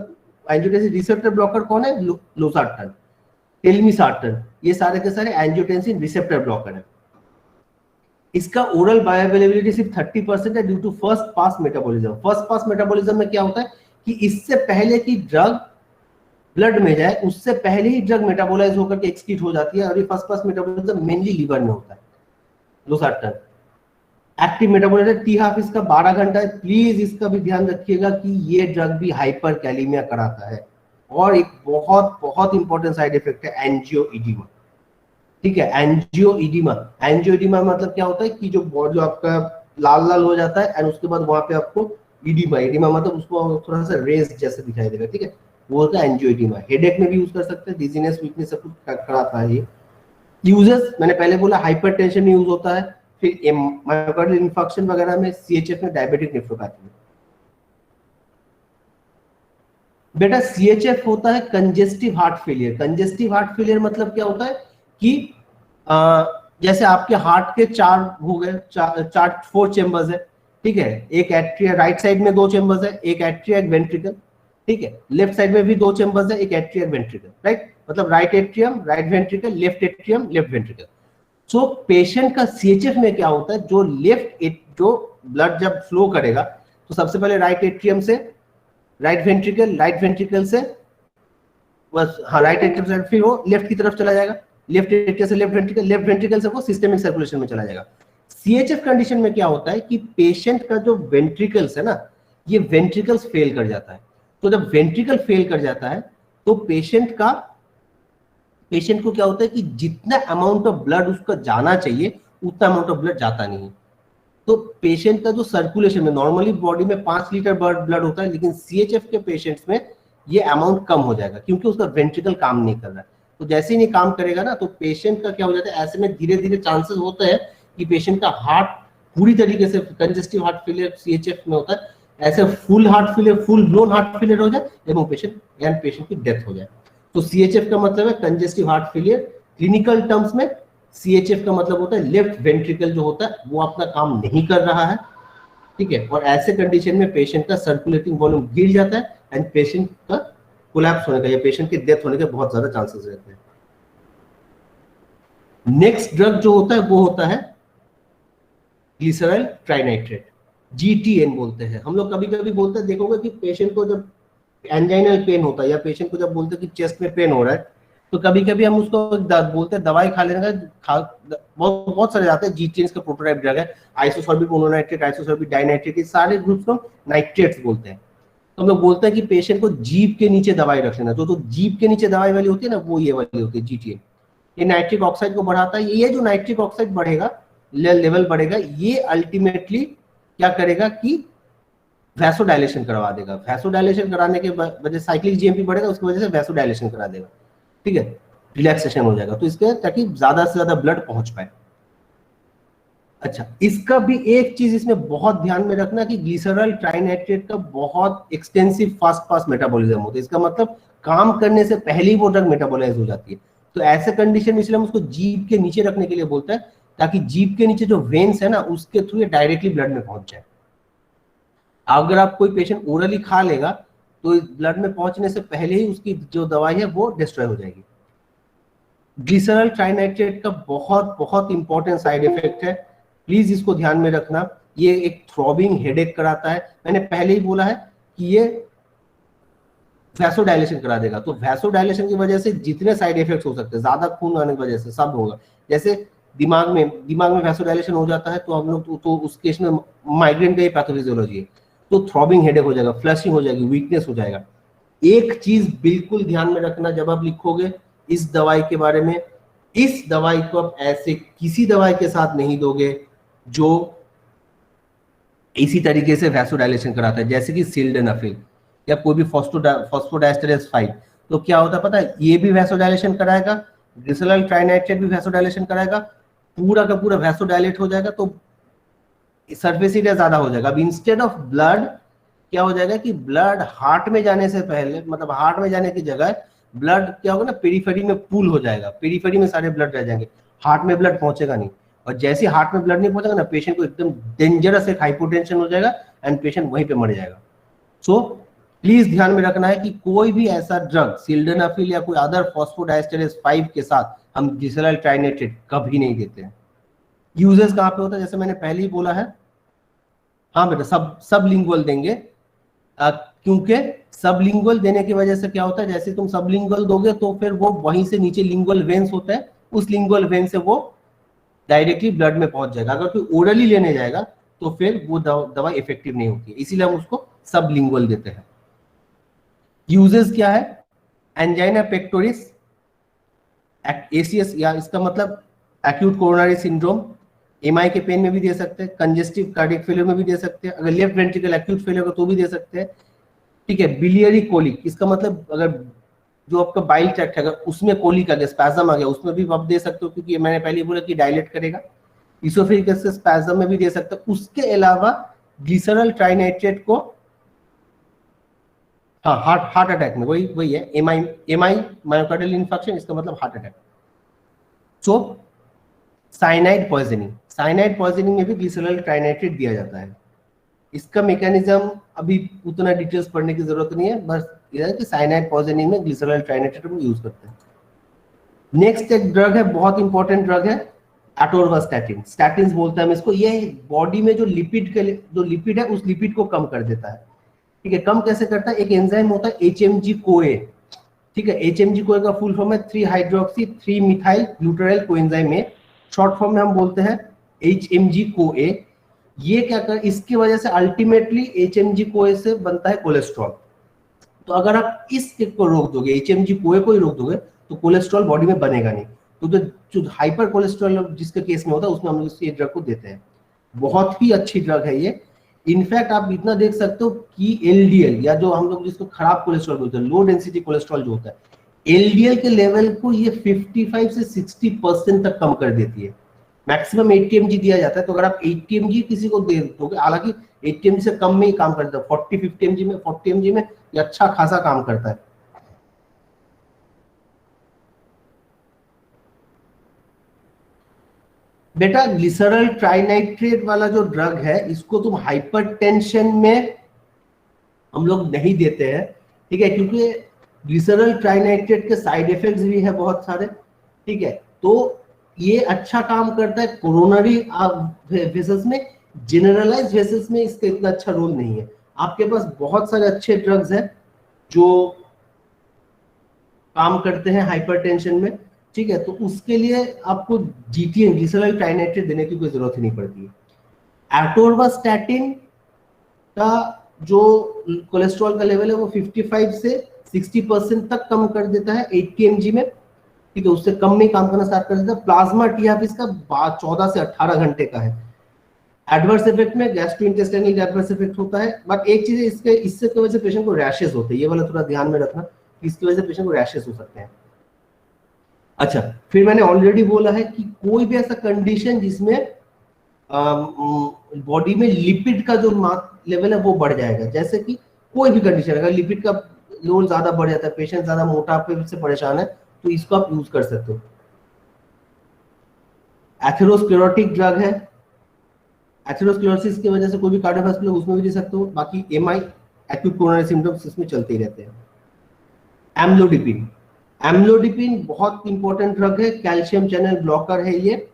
एंजियोटेंसिन रिसेप्टर ब्लॉकर कौन है, लोसार्टन, टेलमिसार्टन, ये सारे के सारे एंजियोटेंसिन रिसेप्टर ब्लॉकर है। इसका ओरल बायोअवेलेबिलिटी सिर्फ 30% है due to first pass metabolism. First pass metabolism में क्या होता है कि इससे पहले कि ड्रग ब्लड में जाए उससे पहले ही ड्रग मेटाबोलाइज होकर के एक्सक्रीट हो जाती है, और ये first pass metabolism mainly liver में होता है। Losartan active metabolism T half इसका 12 घंटा है। प्लीज इसका भी ध्यान रखिएगा कि ये ड्रग भी हाइपर कैलीमिया कराता है। और एक बहुत बहुत इंपॉर्टेंट साइड इफेक्ट है एंजियोइडिमा, ठीक है। एंजियोइडिमा, एंजियोइडिमा मतलब क्या होता है कि जो आपका लाल लाल हो जाता है एंड उसके बाद वहां पे आपको इडिमा, इडिमा मतलब उसको थोड़ा सा रेस जैसे दिखाई देगा, ठीक है, वो होता है एंजियोइडिमा। हेडेक में भी यूज कर सकते हैं, डिजीनेस, वीकनेस सब कुछ कराता है ये। यूजेस मैंने पहले बोला हाइपरटेंशन में यूज होता है, फिर मायोकार्डियल इंफार्क्शन वगैरह में, CHF में, डायबिटिक नेफ्रोपैथी में। बेटा CHF होता है congestive heart failure. Congestive heart failure मतलब क्या होता है कि जैसे आपके हार्ट के 4 हो गए, 4 चेंबर्स है, ठीक है। एक एट्रिया, राइट साइड में 2 चेंबर्स है, एक एट्रिया एक वेंट्रिकल, ठीक है। लेफ्ट साइड में भी 2 चेंबर्स है, एक एट्रिया एक वेंट्रिकल, राइट, मतलब right atrium right ventricle, left atrium left ventricle. So patient का CHF में क्या होता है, जो ब्लड जब फ्लो करेगा तो सबसे पहले राइट एट्रियम से राइट वेंट्रिकल से बस, हाँ राइट एट्रियम से फिर वो लेफ्ट की तरफ चला जाएगा, लेफ्ट एट्रियम से लेफ्ट वेंट्रिकल से वो सिस्टेमिक सर्कुलेशन में चला जाएगा। CHF कंडीशन में क्या होता है कि पेशेंट का जो वेंट्रिकल्स है ना, ये वेंट्रिकल्स फेल कर जाता है। तो जब वेंट्रिकल फेल कर जाता है तो पेशेंट को क्या होता है कि जितना अमाउंट ऑफ ब्लड उसका जाना चाहिए उतना अमाउंट ऑफ ब्लड जाता नहीं है। तो पेशेंट का जो सर्कुलेशन में, नॉर्मली बॉडी में 5 लीटर ब्लड होता है, लेकिन CHF के पेशेंट्स में ये अमाउंट कम हो जाएगा क्योंकि उसका वेंट्रिकल काम नहीं कर रहा है। तो जैसे ही नहीं काम करेगा ना, तो पेशेंट का क्या हो जाता है, ऐसे में धीरे धीरे चांसेस होता है कि पेशेंट का हार्ट पूरी तरीके से कंजेस्टिव हार्ट फेलियर CHF में होता है, ऐसे full heart failure, full blown heart failure हो जाए एवं पेशेंट की डेथ हो जाए। तो CHF का मतलब है congestive heart failure. Clinical terms में CHF का मतलब होता है लेफ्ट वेंट्रिकल जो होता है वो अपना काम नहीं कर रहा है, ठीक है, और ऐसे कंडीशन में पेशेंट का सर्कुलेटिंग वॉल्यूम गिर जाता है एंड पेशेंट का कोलैप्स होने का या पेशेंट की डेथ होने के बहुत ज्यादा चांसेस रहते हैं। नेक्स्ट ड्रग जो होता है वो होता है ग्लिसरॉल ट्राइनाइट्रेट, GTN बोलते हैं। हम लोग कभी कभी बोलते हैं, देखोगे कि पेशेंट को जब एंजाइनल पेन होता है या पेशेंट को जब बोलते हैं कि चेस्ट में पेन हो रहा है, तो कभी कभी हम उसको बोलते हैं दवाई खा लेने का, बहुत सारे जाते हैं। GTN का प्रोटोटाइप ड्रग है, आइसोसॉर्बिक मोनोनाइट्रेट, आइसोसॉर्बिक डाइनाइट्रेट, ये सारे ग्रुप्स को नाइट्रेट्स बोलते हैं। तो हम लोग बोलते हैं कि पेशेंट को जीभ के नीचे दवाई रख लेना, तो जीभ के नीचे दवाई वाली होती है ना, वो ये वाली होती है GTN। ये नाइट्रिक ऑक्साइड को बढ़ाता है। ये जो नाइट्रिक ऑक्साइड बढ़ेगा, लेवल बढ़ेगा, ये अल्टीमेटली क्या करेगा कि वैसोडाइलेशन करवा देगा। वैसोडाइलेशन कराने के वजह साइक्लिक GMP बढ़ेगा, उसकी वजह से वैसोडाइलेशन करा देगा, ठीक है, रिलैक्सेशन हो जाएगा, तो इसके ताकि ज्यादा से ज्यादा ब्लड पहुंच पाए। अच्छा, इसका भी एक चीज इसमें बहुत ध्यान में रखना कि ग्लिसरॉल ट्राइनाइट्रेट का बहुत एक्सटेंसिव फास्ट फास्ट मेटाबॉलिज्म होता है। इसका मतलब काम करने से पहले ही वो ड्रग मेटाबोलाइज हो जाती है। तो ऐसे कंडीशन में इसलिए हम उसको जीभ के नीचे रखने के लिए बोलते हैं, ताकि जीभ के नीचे जो वेन्स है ना, उसके थ्रू ये डायरेक्टली ब्लड में पहुंच जाए। अगर आप कोई पेशेंट ओरली खा लेगा तो ब्लड में पहुंचने से पहले ही उसकी जो दवाई है वो डिस्ट्रॉय हो जाएगी। ग्लिसरॉल ट्राइनाइट्रेट का बहुत बहुत इंपॉर्टेंट साइड इफेक्ट है, प्लीज इसको ध्यान में रखना। ये एक थ्रॉबिंग हेडेक कराता है, मैंने पहले ही बोला है कि ये वैसोडाइलेशन करा देगा। तो वैसोडाइलेशन की वजह से जितने साइड इफेक्ट्स हो सकते हैं, ज्यादा खून आने की वजह से सब होगा। जैसे दिमाग में वैसोडाइलेशन हो जाता है तो हम लोग तो उस केस में माइग्रेन का ही पैथोफिजियोलॉजी है, तो थ्रॉबिंग हेडेक हो जाएगा, फ्लशिंग हो जाएगी, वीकनेस हो जाएगा। एक चीज बिल्कुल ध्यान में रखना जब आप लिखोगे इस दवाई के बारे में, इस दवाई को आप ऐसे किसी दवाई के साथ नहीं दोगे जो इसी तरीके से वैसोडाइलेशन कराता है, जैसे कि सिल्डेनाफिल या कोई भी फॉस्फोडाइस्टरेस 5। तो क्या होता है पता है, ये भी वैसोडाइलेशन कराएगा, ग्लिसरॉल ट्राइनाइट्रेट भी वैसोडाइलेशन कराएगा, पूरा का पूरा वैसोडाइलेट हो जाएगा, तो सरफेस एरिया ज्यादा हो जाएगा। अब इंस्टेड ऑफ ब्लड क्या हो जाएगा कि ब्लड हार्ट में जाने से पहले, मतलब हार्ट में जाने की जगह ब्लड क्या होगा ना, पेरिफेरी में पूल हो जाएगा, पेरिफेरी में सारे ब्लड रह जाएंगे, हार्ट में ब्लड पहुंचेगा नहीं। और जैसे हार्ट में ब्लड नहीं पहुंचेगा ना, पेशेंट को एकदम डेंजरस एक हाइपोटेंशन हो जाएगा एंड पेशेंट वहीं पे मर जाएगा। सो प्लीज ध्यान में रखना है कि कोई भी ऐसा ड्रग सिल्डेनाफिल या कोई अदर फॉस्फोडाइस्टरेस 5 के साथ हम ग्लिसरॉल ट्राइनाइट्रेट कभी नहीं देते हैं। यूजेस कहाँ पे होता है, जैसे मैंने पहले ही बोला है, हाँ बेटा सब लिंगुअल देंगे, क्योंकि सब लिंगुअल देने की वजह से क्या होता है, जैसे तुम सब लिंगुअल दोगे तो फिर वो वहीं से नीचे लिंगुअल वेन्स होता है, उस लिंगुअल वेन से वो डायरेक्टली ब्लड में पहुंच जाएगा। अगर कोई ओरली लेने जाएगा तो फिर वो दवा इफेक्टिव नहीं होती है, इसीलिए हम उसको सब लिंगुअल देते हैं। यूजेस क्या है, एंजाइना पेक्टोरिस, ACS या इसका मतलब एक्यूट कोरोनरी सिंड्रोम, MI के पेन में भी दे सकते हैं, कंजेस्टिव कार्डियक फेलियर में भी दे सकते हैं, अगर लेफ्ट वेंट्रिकल एक्यूट फेलियर हो तो भी दे सकते हैं, ठीक है। बिलियरी कोलिक, इसका मतलब अगर जो आपका बाइल ट्रैक्ट है अगर उसमें कोलिक आ गया, स्पैज्म आ गया, उसमें भी आप दे सकते हो, क्योंकि मैंने पहले बोला कि डायलेट करेगा। इसोफेजिक स्पैज्म में भी दे सकते हो। उसके अलावा ग्लिसरॉल ट्राइनाइट्रेट को हाँ हार्ट अटैक में वही है, एमआई मायोकार्डियल इन्फेक्शन, इसका मतलब हार्ट अटैक। सो साइनाइड पॉइजनिंग में भी ग्लिसरॉल ट्राइनाइट्रेट दिया जाता है। इसका मैकेनिज्म अभी उतना डिटेल्स पढ़ने की जरूरत नहीं है, बस ये है कि साइनाइड पॉइजनिंग में ग्लिसरॉल ट्राइनाइट्रेट को यूज करते हैं। नेक्स्ट एक ड्रग है, बहुत इंपॉर्टेंट ड्रग है, एटोरवास्टैटिन, स्टैटिन्स बोलते हैं हम इसको। ये बॉडी में जो लिपिड है उस लिपिड को कम कर देता है, ठीक है। कम कैसे करता है, एक एंजाइम होता है HMG CoA, ठीक है। HMG CoA का फुल फॉर्म है 3 हाइड्रोक्सी 3 मिथाइल ग्लूटाराइल कोएंजाइम में, शॉर्ट फॉर्म में हम बोलते हैं HMG CoA। ये क्या कर, इसकी वजह से अल्टीमेटली HMG CoA से बनता है कोलेस्ट्रॉल। तो अगर आप इस को रोक दोगे, HMG CoA को ही रोक दोगे, तो कोलेस्ट्रॉल बॉडी में बनेगा नहीं। तो जो हाइपर कोलेस्ट्रॉल जिसके केस में होता है उसमें हम ये ड्रग को देते हैं। बहुत ही अच्छी ड्रग है ये। इनफैक्ट आप इतना देख सकते हो कि LDL या जो हम लोग जिसको खराब कोलेस्ट्रॉल बोलते हैं, लो डेंसिटी कोलेस्ट्रॉल जो होता है, एलडीएल के लेवल को ये 55 से 60% तक कम कर देती है। मैक्सिमम 80 mg दिया जाता है, तो अगर आप 80 mg किसी को दे दोगे, हालांकि 80 mg से कम में ही काम करता है, 40-50 mg में 40 mg में ये अच्छा खासा काम करता है। बेटा ग्लिसरल ट्राइनाइट्रेट वाला जो ड्रग है, इसको तुम हाइपरटेंशन में हम लोग नहीं देते हैं, ठीक है, क्योंकि ग्लिसरल ट्राइनाइट्रेट के साइड इफेक्ट्स भी है बहुत सारे, ठीक है। तो ये अच्छा काम करता है कोरोनरी वेसल्स में, जनरलाइज वेसल्स में इसका इतना अच्छा रोल नहीं है। आपके पास बहुत सारे अच्छे ड्रग्स हैं जो काम करते हैं हाइपरटेंशन में, ठीक है, तो उसके लिए आपको जीटीएन ग्लिसरल ट्राइनाइट्रेट देने की कोई जरूरत ही नहीं पड़ती है। एटोर्वास्टैटिन का जो कोलेस्ट्रॉल का लेवल है वो 55 से 60% तक कम कर देता है 80 mg में, ठीक है, उससे कम में काम करना स्टार्ट कर देता है। प्लाज्मा टीआरपी इसका 14 से 18 घंटे का है। एडवर्स इफेक्ट में गैस्ट्रोइंटेस्टाइनल एडवर्स इफेक्ट होता है, बट एक चीज है इससे की वजह से पेशेंट को रैशेस होते हैं, ये वाला थोड़ा ध्यान में रखना, इसकी वजह से पेशेंट को रैशेस हो सकते हैं। अच्छा, फिर मैंने ऑलरेडी बोला है कि कोई भी ऐसा कंडीशन जिसमें बॉडी में लिपिड का जो लेवल है वो बढ़ जाएगा, जैसे कि कोई भी कंडीशन, अगर लिपिड का लोड ज्यादा बढ़ जाता है, पेशेंट ज्यादा मोटापे से परेशान है, तो इसको आप यूज कर सकते हो। एथेरोस्क्लेरोटिक ड्रग है, एथेरोस्क्लेरोसिस की वजह से कोई भी कार्डियोवास्कुलर उसमें भी दे सकते हो, बाकी एमआई एक्यूट कोरोनरी सिम्पटम्स इसमें चलते ही रहते हैं। एम्लोडिपिन, एम्लोडिपिन बहुत इंपॉर्टेंट ड्रग है, कैल्शियम चैनल ब्लॉकर है ये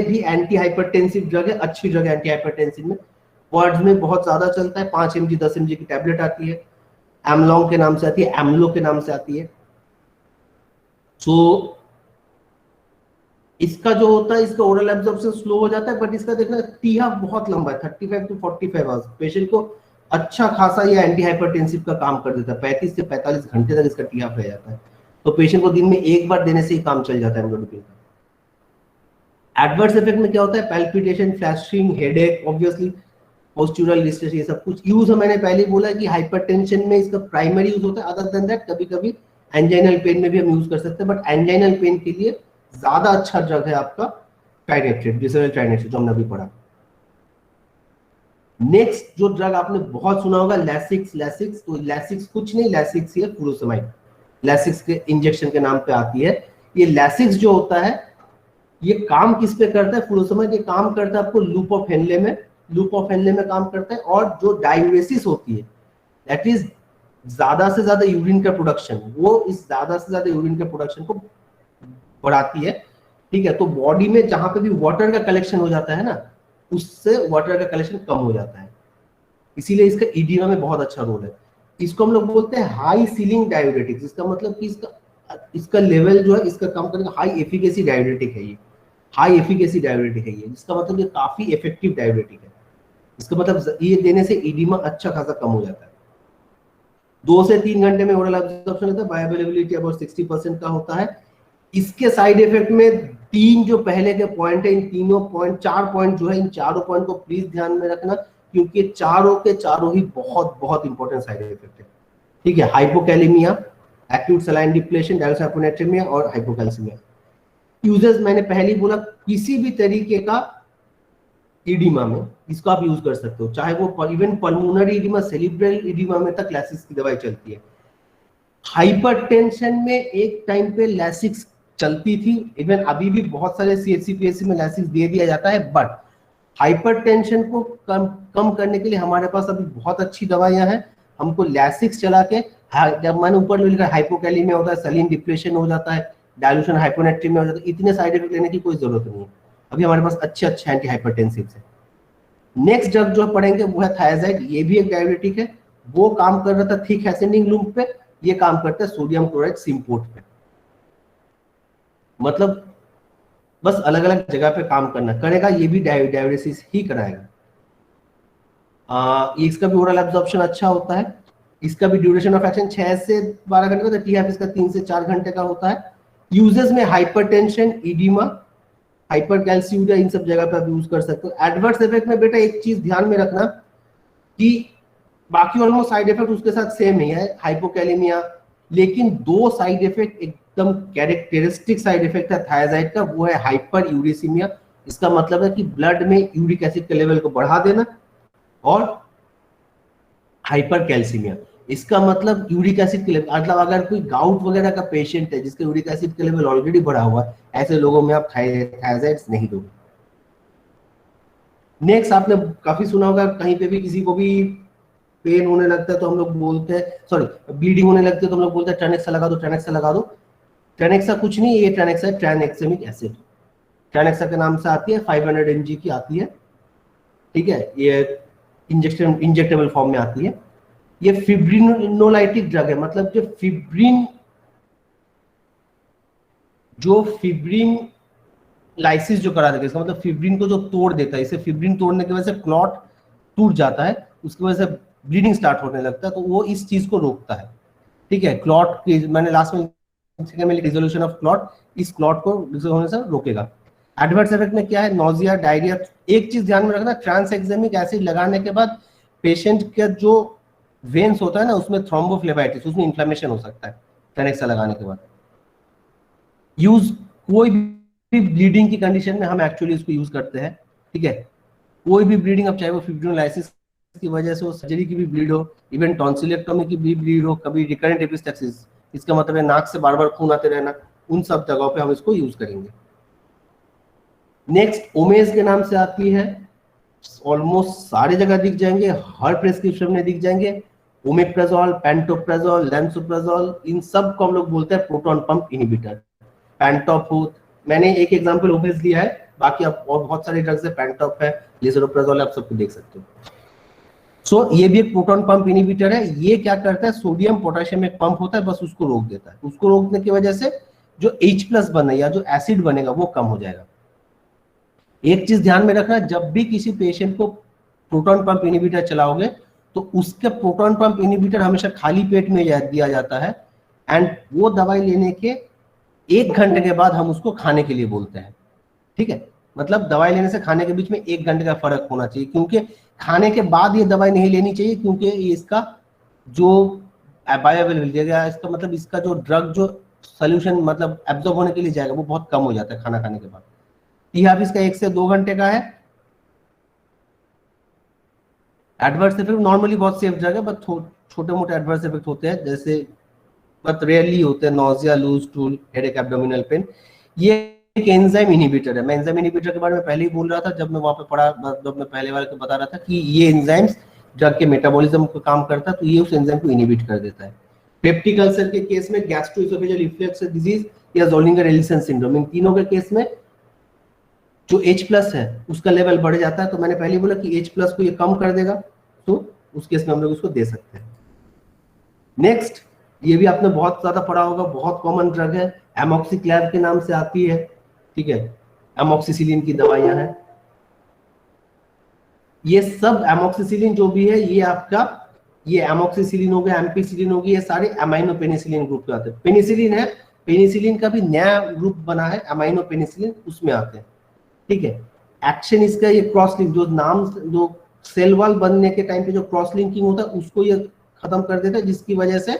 भी एंटी हाइपरटेंसिव ड्रग है, अच्छी ड्रग है एंटी हाइपरटेंसिव में, वर्ड्स में बहुत ज्यादा चलता है, 5 mg 10 mg की टैबलेट आती है, एमलॉन्ग के नाम से आती है, एमलो के नाम से आती है। सो इसका जो होता है, इसका ओरल एब्जॉर्प्शन स्लो हो जाता है, बट इसका देखना टी हाफ बहुत लंबा है, 35 to 45 आवर्स, पेशेंट को अच्छा खासा ये एंटी हाइपरटेंसिव का काम कर देता है, 35 से 45 घंटे तक इसका टी हाफ रह जाता है, तो पेशेंट को दिन में एक बार देने से ही काम चल जाता है एम्लोडिपिन का। एडवर्स इफेक्ट में क्या होता है, palpitation, flashing, headache, obviously postural distress, ये सब कुछ यूज है। मैंने पहले बोला कि हाइपरटेंशन में इसका प्राइमरी यूज होता है, अदर देन दैट कभी कभी एंजाइनल पेन में भी हम यूज कर सकते हैं, बट एंजाइनल पेन के लिए ज्यादा अच्छा ड्रग है आपका ट्राइनाइट्रेट, ग्लिसरल ट्राइनाइट्रेट, जो हमने अभी पढ़ा। नेक्स्ट जो ड्रग आपने बहुत सुना होगा, लैसिक्स। लैसिक्स, तो लैसिक्स कुछ नहीं, लैसिक्स ये फुरोसेमाइड, लैसिक्स के इंजेक्शन के नाम पे आती है। ये लैसिक्स जो होता है ये काम किस पे करता है, फुरोसेमाइड ये काम करता है आपको लूप ऑफ हेनले में, लूप ऑफ हेनले में काम करता है, और जो डायूरेसिस होती है, दैट इज ज्यादा से ज्यादा यूरिन का प्रोडक्शन, वो इस ज्यादा से ज्यादा यूरिन के प्रोडक्शन को बढ़ाती है, ठीक है। तो बॉडी में जहां पे भी वाटर का कलेक्शन हो जाता है ना, उससे वाटर का कलेक्शन कम हो जाता है, इसीलिए इसका ईडीमा में बहुत अच्छा रोल है। इसको हम लोग बोलते हैं हाई सीलिंग डायूरेटिक्स, इसका मतलब कि इसका लेवल जो है इसका काम करने का हाई एफिकेसी डायूरेटिक है ये, हाई एफिकेसी डायूरेटिक है ये, जिसका मतलब ये काफी इफेक्टिव डायूरेटिक है। इसका मतलब ये देने से ईडीमा अच्छा खासा कम हो जाता है। 2 से 3 घंटे में ओरल एब्जॉर्प्शन होता है, बायोअवेलेबिलिटी अबाउट 60% का होता है। इसके साइड इफेक्ट में 3 जो पहले के पॉइंट है, इन तीनों पॉइंट, 4 पॉइंट जो है, इन चारों पॉइंट को प्लीज ध्यान में रखना, क्योंकि चारों के चारों ही बहुत बहुत इंपॉर्टेंट साइड इफेक्ट है, ठीक है। Hypokalaemia, acute saline depletion, dialysis hyponatraemia और हाइपोकैल्सीमिया। यूजेस मैंने पहले ही बोला, किसी भी तरीके का ईडीमा में इसको आप यूज कर सकते हो, चाहे वो इवन पल्मोनरी ईडीमा, सेरिब्रल ईडीमा में तक लैसिक्स की दवाई चलती है। हाइपरटेंशन में एक टाइम पे लैसिक्स चलती थी, इवन अभी भी बहुत सारे सीएचसी पीएचसी में लैसिक्स दे दिया जाता है, बट हाइपरटेंशन को कम करने के लिए हमारे पास अभी बहुत अच्छी दवाइयां हैं। हमको लैसिक्स चला के, जब मैंने ऊपर लिखा हाइपोकैलेमिया होता है, सलीन डिप्रेशन हो जाता है, डायल्यूशन हाइपोनेट्रीमिया हो जाता है, इतने साइड इफेक्ट लेने की कोई जरूरत नहीं है, अभी हमारे पास अच्छे अच्छे एंटी हाइपरटेंसिव है। नेक्स्ट ड्रग जो पढ़ेंगे वो है थायराइड, ये भी एक डायबिटिक है, वो काम कर रहा था थिक एसेंडिंग लूप पे, ये काम करता है सोडियम क्लोराइड सिम्पोर्ट पे, मतलब बस अलग अलग जगह पे काम करना करेगा, ये भी डायबिटिस ही कराएगा। इसका भी ओरल एब्जॉर्प्शन अच्छा होता है, इसका भी ड्यूरेशन ऑफ एक्शन 6 से 12 घंटे का, टीएफ इसका 3 से 4 घंटे का होता है। यूजेस में हाइपरटेंशन, ईडीमा, हाइपरकैल्सियूरिया, इन सब जगह पे आप यूज कर सकते हो। एडवर्स इफेक्ट में बेटा एक चीज ध्यान में रखना कि बाकी ऑलमोस्ट साइड इफेक्ट उसके साथ सेम ही है, हाइपोकैलेमिया, लेकिन दो साइड इफेक्ट एकदम कैरेक्टरिस्टिक साइड इफेक्ट है थायराइड का, वो है हाइपर यूरिसीमिया। इसका मतलब है कि ब्लड में यूरिक एसिड के लेवल को बढ़ा देना, और हाइपर कैल्सीमिया, इसका मतलब यूरिक एसिड के लेवल, मतलब अगर कोई गाउट वगैरह का पेशेंट है जिसके यूरिक एसिड के लेवल ऑलरेडी बढ़ा हुआ है, ऐसे लोगों में आप थायराइड्स नहीं दोगे। नेक्स्ट, आपने काफी सुना होगा, कहीं पे भी किसी को भी पेन होने लगता है तो हम लोग बोलते हैं, सॉरी ब्लीडिंग होने लगती है तो हम लोग बोलते हैं ट्रानेक्सा लगा दो, ट्रानेक्सा लगा दो। ट्रानेक्सा कुछ नहीं, ये ट्रानेक्सा है ट्रानेक्सेमिक एसिड, ट्रानेक्सा के नाम से आती है, 500 mg की आती है, ठीक है। ये इंजेक्टेबल फॉर्म में आती है। ये फिब्रिनोलाइटिक ड्रग है, मतलब जो फिब्रिन लाइसिस जो करा देगा, इसका मतलब फिब्रिन को जो तोड़ देता है, इसे फिब्रिन तोड़ने की वजह से क्लॉट टूट जाता है, उसकी वजह से ब्लीडिंग स्टार्ट होने लगता है, तो वो इस चीज को रोकता है, ठीक है। क्लॉट की मैंने लास्ट में रिजोल्यूशन ऑफ क्लॉट, इस क्लॉट को होने से रोकेगा। एडवर्स इफेक्ट में क्या है, नोजिया, डायरिया। एक चीज ध्यान में रखना, ट्रांसएक्सेमिक एसिड लगाने के बाद पेशेंट का जो वेन्स होता है ना, उसमें थ्रोम्बोफ्लेबाइटिस, उसमें इन्फ्लेमेशन हो सकता है ट्रानेक्सा लगाने के बाद। यूज कोई भी ब्लीडिंग की कंडीशन में हम एक्चुअली इसको यूज करते हैं, ठीक है। कोई भी ब्लीडिंग, अब चाहे वो फिब्रिनोलाइसिस की वजह से हो, सर्जरी की भी ब्लीड हो, इवन टॉन्सिलेक्टोमी की भी ब्लीड हो, कभी रिकरेंट एपिस्टेक्सिस, इसका मतलब है नाक से बार बार खून आते रहना, उन सब जगहों पे हम इसको यूज करेंगे। नेक्स्ट, ओमेज के नाम से आती है, ऑलमोस्ट सारी जगह दिख जाएंगे, हर प्रेस्क्रिप्शन में दिख जाएंगे। ओमेप्राजोल, पेंटोप्राजोल, लैंसोप्राजोल, इन सब को हम लोग बोलते हैं प्रोटॉन पंप इनहिबिटर। पेंटोप, मैंने एक एग्जांपल ओमेज दिया है, बाकी अब और बहुत सारे ड्रग्स है, पेंटोप है, लिसोप्राजोल, आप सबको देख सकते हो। सो ये भी एक प्रोटॉन पंप इनहिबिटर है। ये क्या करता है, सोडियम पोटेशियम एक पंप होता है, बस उसको रोक देता है। उसको रोकने की वजह से जो H+ बने या जो एसिड बनेगा वो कम हो जाएगा। एक चीज ध्यान में रखना, जब भी किसी पेशेंट को प्रोटॉन पंप इनहिबिटर चलाओगे तो उसके प्रोटॉन पंप इनहिबिटर हमेशा खाली पेट में दिया जाता है, एंड वो दवाई लेने के 1 घंटे के बाद हम उसको खाने के लिए बोलते हैं, ठीक है। मतलब दवाई लेने से खाने के बीच में 1 घंटे का फर्क होना चाहिए, क्योंकि खाने के बाद ये दवाई नहीं लेनी चाहिए, क्योंकि इसका जो बायोअवेलेबिलिटी है, इसका मतलब इसका जो ड्रग जो सोल्यूशन मतलब एब्जॉर्ब होने के लिए जाएगा वो बहुत कम हो जाता है खाना खाने के बाद। यहाँ इसका 1 से 2 घंटे का है। एडवर्स इफेक्ट नॉर्मली बहुत सेफ ड्रग है, बट छोटे मोटे एडवर्स इफेक्ट होते हैं, जैसे बट रेयरली होते हैं, nausea, loose stool, headache, abdominal pain. ये एक एंजाइम इनहिबिटर है। मैं एंजाइम इनहिबिटर के बारे में पहले ही बोल रहा था जब मैं वहां पे पढ़ा, जब मैं पहले वाले को बता रहा था कि ये एंजाइम्स ड्रग के मेटाबॉलिज्म को काम करता है, तो ये उस एंजाइम को इनहिबिट कर देता है। पेप्टिक अल्सर के केस में, गैस्ट्रोएसोफेजियल रिफ्लक्स डिजीज या ज़ोलिंगर-एलिसन सिंड्रोम, इन तीनों के केस में जो H+ है उसका लेवल बढ़ जाता है। तो मैंने पहले बोला कि H+ को ये कम कर देगा, तो उस केस में हम लोग उसको दे सकते हैं। नेक्स्ट, ये भी आपने बहुत ज्यादा पढ़ा होगा, बहुत कॉमन ड्रग है, एमॉक्सिक्लेव के नाम से आती है, ठीक है। एमॉक्सिसिलिन की दवाइयां हैं। ये सब एमॉक्सिसिलिन जो भी है, ये आपका ये एमॉक्सिसिलिन हो गया, एम्पिसिलिन हो गया, ये सारे अमाइनो पेनिसिलिन ग्रुप के आते हैं। पेनिसिलिन है, पेनिसिलिन का भी नया ग्रुप बना है अमाइनो पेनिसिलिन, उसमें आते हैं, ठीक है। एक्शन इसका ये क्रॉस लिंक, जो नाम जो सेल वॉल बनने के टाइम पे जो क्रॉस लिंकिंग होता है उसको ये खत्म कर देता है, जिसकी वजह से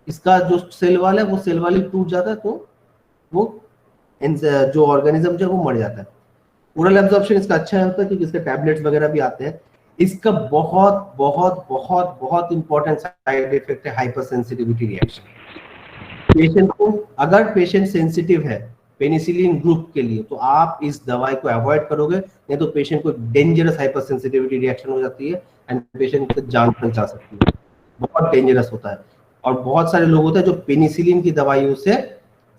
इसका जो सेल वॉल है वो सेल वॉल टूट जाता है, तो वो जो ऑर्गेनिज्म जो वो मर जाता है। ओरल एब्जॉर्प्शन इसका अच्छा होता है क्योंकि इसके टैबलेट्स वगैरह भी आते हैं। इसका बहुत बहुत बहुत बहुत इंपॉर्टेंट साइड इफेक्ट है हाइपर सेंसिटिविटी रिएक्शन। पेशेंट को, अगर पेशेंट सेंसिटिव है पेनिसिलिन ग्रुप के लिए, तो आप इस दवाई को अवॉइड करोगे, नहीं तो पेशेंट को डेंजरस हाइपर सेंसिटिविटी रिएक्शन हो जाती है एंड पेशेंट को जान पहुंचा सकती है। बहुत डेंजरस होता है, और बहुत सारे लोग होते हैं जो पेनिसिलिन की दवाइयों से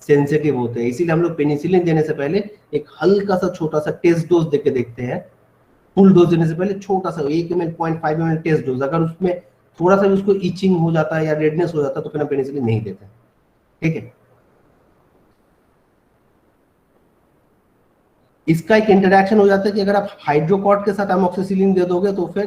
सेंसिटिव होते हैं। इसीलिए हम लोग पेनिसिलिन देने से पहले एक हल्का सा छोटा सा टेस्ट डोज देके देखते हैं। फुल डोज देने से पहले छोटा सा 1 ml 0.5 ml टेस्ट डोज, अगर उसमें थोड़ा सा भी उसको इचिंग हो जाता है या रेडनेस हो जाता है तो फिर हम पेनिसिलिन नहीं देते, ठीक है। इसका एक इंटरेक्शन हो जाता है कि अगर आप हाइड्रोकॉर्ड के साथ एमॉक्सिसिलिन दे दोगे तो फिर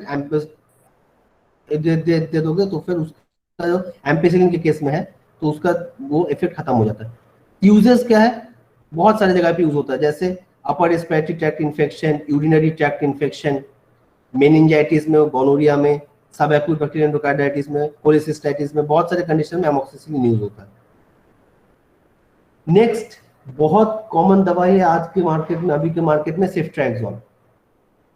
दे दोगे तो फिर उसका जो एम्पिसिलिन के केस में है तो उसका वो इफेक्ट खत्म हो जाता है। यूजेस क्या है, बहुत सारी जगह पे यूज होता है, जैसे upper respiratory tract infection, urinary tract infection, meningitis में, गोनोरिया में, सब एक्यूट बैक्टीरियल एंडोकार्डाइटिस में, कोलेसिस्टाइटिस में, बहुत सारे कंडीशन में एमोक्सिसिलिन यूज होता है। नेक्स्ट बहुत कॉमन दवाई है आज के मार्केट में, अभी के मार्केट में, ceftriaxone.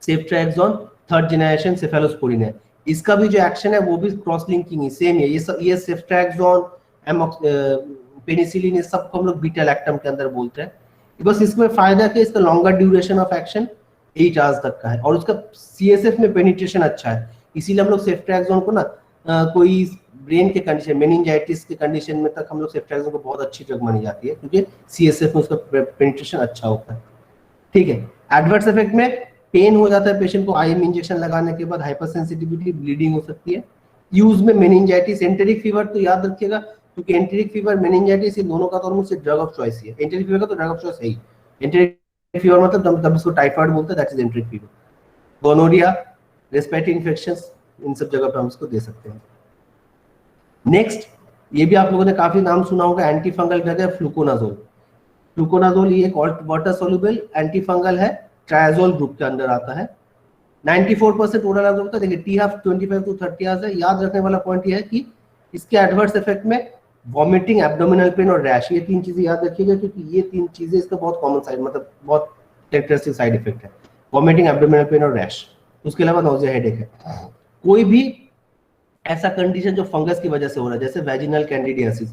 Ceftriaxone third generation cephalosporin है। इसका भी जो एक्शन है वो भी क्रॉस लिंकिंग ही सेम है। ये सेफ्ट्रैक्सोन, पेनिसिलिन, ये सब को हम लोग बीटा लैक्टम के अंदर बोलते हैं। बस इसमें फायदा क्या, इसका longer duration of action 8 hours तक का है और उसका सीएसएफ में पेनिट्रेशन अच्छा है। इसीलिए हम लोग सेफ्ट्रैक्सोन को ना कोई ब्रेन के कंडीशन, मेनिंजाइटिस के कंडीशन में तक हम लोग सेफ्ट्रैक्सोन को बहुत अच्छी ड्रग मानी जाती है क्योंकि सीएसएफ में उसका पेनिट्रेशन अच्छा होता है। ठीक है। एडवर्स इफेक्ट में पेन हो जाता है पेशेंट को आईएम इंजेक्शन लगाने के बाद, हाइपरसेंसिटिविटी, ब्लीडिंग हो सकती है। यूज में मेनिंजाइटिस, एंटेरिक फीवर तो याद रखिएगा क्योंकि एंटेरिक फीवर, मेनिंजाइटिस, इन दोनों का तो ऑलमोस्ट ड्रग ऑफ चॉइस ही है। एंटेरिक फीवर का तो ड्रग ऑफ चॉइस है ही। एंटेरिक फीवर मतलब तब इसको टाइफाइड बोलते हैं, that is enteric fever. Gonorrhoea, respiratory infections, इन सब जगह पे हम इसको दे सकते हैं। नेक्स्ट, ये भी आप लोगों ने काफी नाम सुना होगा, एंटी फंगल ड्रग है फ्लुकोनाजोल। फ्लुकोनाजोल ये एक वाटर सोल्यूबल एंटी फंगल है, ट्रायाजोल ग्रुप के अंदर आता है। 94% ओरल एब्जॉर्ब होता है। देखिए टी हाफ 25 to 30 आवर्स है। याद रखने वाला पॉइंट ये है कि इसके एडवर्स इफेक्ट में वॉमिटिंग, एब्डोमिनल पेन और रैश, ये 3 चीजें याद रखिएगा क्योंकि ये 3 चीजें इसका बहुत कॉमन साइड, मतलब बहुत कैरेक्टरिस्टिक साइड इफेक्ट है, वॉमिटिंग, एब्डोमिनल पेन और रैश। उसके अलावा नोजिया, हेडेक है। कोई भी ऐसा कंडीशन जो फंगस की वजह से हो रहा है, जैसे vaginal candidiasis,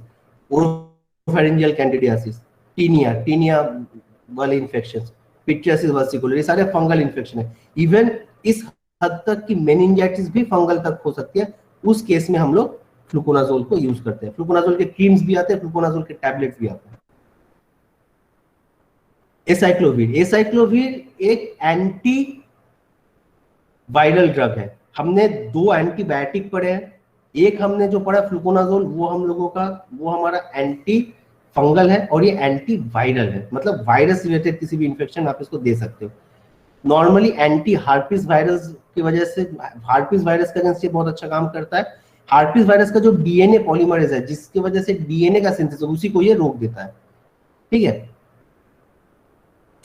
oropharyngeal candidiasis, taenia वाले इन्फेक्शंस, पिट्रियासिस वर्सिकुलर, ये सारे फंगल इन्फेक्शन है। इवन इस हद तक कि मेनिंजाइटिस भी फंगल तक हो सकती है। उस केस में हम लोग फ्लुकोनाजोल को यूज करते हैं। फ्लुकोनाजोल के क्रीम्स भी आते हैं, फ्लुकोनाजोल के टैबलेट्स भी आते हैं। एसाइक्लोविर एक एंटी वायरल ड्रग है। हमने 2 एंटीबायोटिक पढ़े हैं, एक हमने जो पढ़ा फ्लुकोनाजोल, वो हम लोगों का, वो हमारा एंटी फंगल है और ये एंटी वायरल है, मतलब वायरस रिलेटेड किसी भी इन्फेक्शन आप इसको दे सकते हो। नॉर्मली एंटी हार्पिस वायरस की वजह से, हार्पिस वायरस का अगेंस्ट ये बहुत अच्छा काम करता है। हार्पिस वायरस का जो डीएनए पॉलीमरेज है, जिसकी वजह से डीएनए का सिंथेसिस, उसी को ये रोक देता है। ठीक है।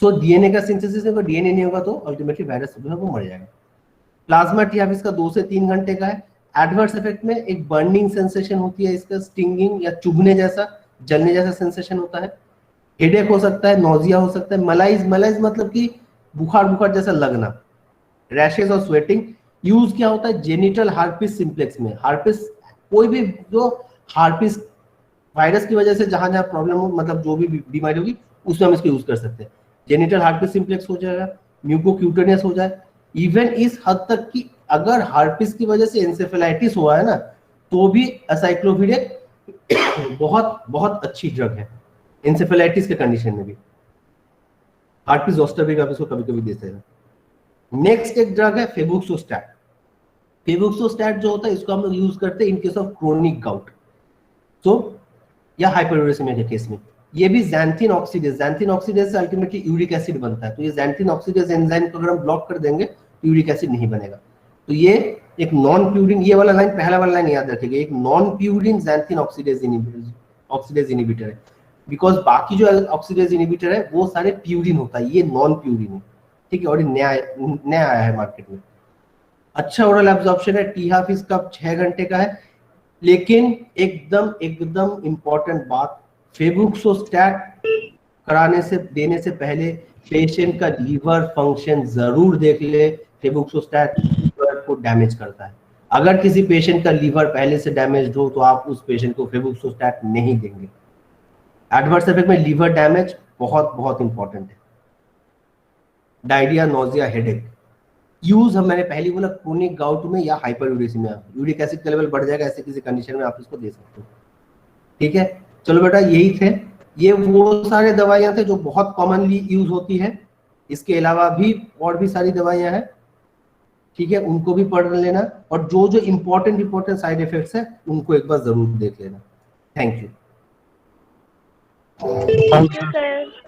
तो डीएनए का सिंथेसिस, अगर डीएनए नहीं होगा तो अल्टीमेटली वायरस जो है वो मर जाएगा। प्लाज्मा टीआरपी इसका 2 से 3 घंटे का है। एडवर्स इफेक्ट में एक बर्निंग सेंसेशन होती है, इसका स्टिंगिंग या चुभने जैसा, जलने जैसा सेंसेशन होता है। हेडेक हो सकता है, नोजिया हो सकता है, मलाइज मतलब कि बुखार जैसा लगना, रैशेस और स्वेटिंग। यूज क्या होता है, जेनिटल हार्पिस सिंप्लेक्स में। हार्पिस, कोई भी जो हार्पिस वायरस की वजह से जहां जहां प्रॉब्लम हो, मतलब जो भी बीमारी होगी, उसमें हम इसको यूज कर सकते हैं। जेनिटल हार्पिस सिंप्लेक्स हो जाएगा, म्यूकोक्यूटेनियस हो जाए, इवन इस हद तक कि अगर हार्पिस की वजह से एंसेफेलाइटिस हुआ है ना, तो भी एसाइक्लोविर एक बहुत बहुत अच्छी ड्रग है एंसेफेलाइटिस के कंडीशन में भी। हार्पिस जोस्टर भी आप इसको कभी कभी दे सकते हैं। नेक्स्ट एक ड्रग है फेबुक्सोस्टैट। फेबुक्सोस्टैट जो होता है, इसको हम लोग यूज करते हैं in case of chronic gout, तो या हाइपरयूरेसिमिया के केस में। ये भी ज़ैंथिन ऑक्सीडेज से अल्टीमेटली यूरिक एसिड बनता है। तो ये ज़ैंथिन ऑक्सीडेज एंजाइम को अगर हम ब्लॉक कर देंगे तो यूरिक एसिड नहीं बनेगा। तो ये एक नॉन प्यूरिन, ये वाला लाइन, पहला वाला लाइन याद रखिएगा, एक non purine xanthine oxidase inhibitor है। बिकॉज बाकी जो ऑक्सीडेज इनहिबिटर है वो सारे प्यूरिन होता है, ये नॉन प्यूरिन है। ठीक है। और ये नया आया है मार्केट में। अच्छा ओरल एब्जॉर्प्शन है, टी हाफ इसका 6 घंटे का है। लेकिन एकदम इंपॉर्टेंट बात, फेबुक्सोस्टैट कराने से, देने से पहले पेशेंट का लीवर फंक्शन जरूर देख ले। फेबुक्सोस्टैट लीवर को डैमेज करता है। अगर किसी पेशेंट का लीवर पहले से डैमेज हो तो आप उस पेशेंट को फेबुक्सोस्टैट नहीं देंगे। एडवर्स इफेक्ट में लीवर डैमेज बहुत बहुत इंपॉर्टेंट है। Diarrhoea, nausea, headache. यूज हम, मैंने पहले बोला, क्रोनिक गाउट में या हाइपरयूरेसिमिया, यूरिक एसिड का लेवल बढ़ जाएगा, ऐसे किसी कंडीशन में आप इसको दे सकते हो। ठीक है। चलो बेटा, यही थे, ये वो सारे दवाइयां थे जो बहुत कॉमनली यूज होती है। इसके अलावा भी और भी सारी दवाइयां हैं। ठीक है, उनको भी पढ़ लेना और जो जो इंपॉर्टेंट साइड इफेक्ट्स है उनको एक बार जरूर देख लेना। Thank you. Thank you. Sir.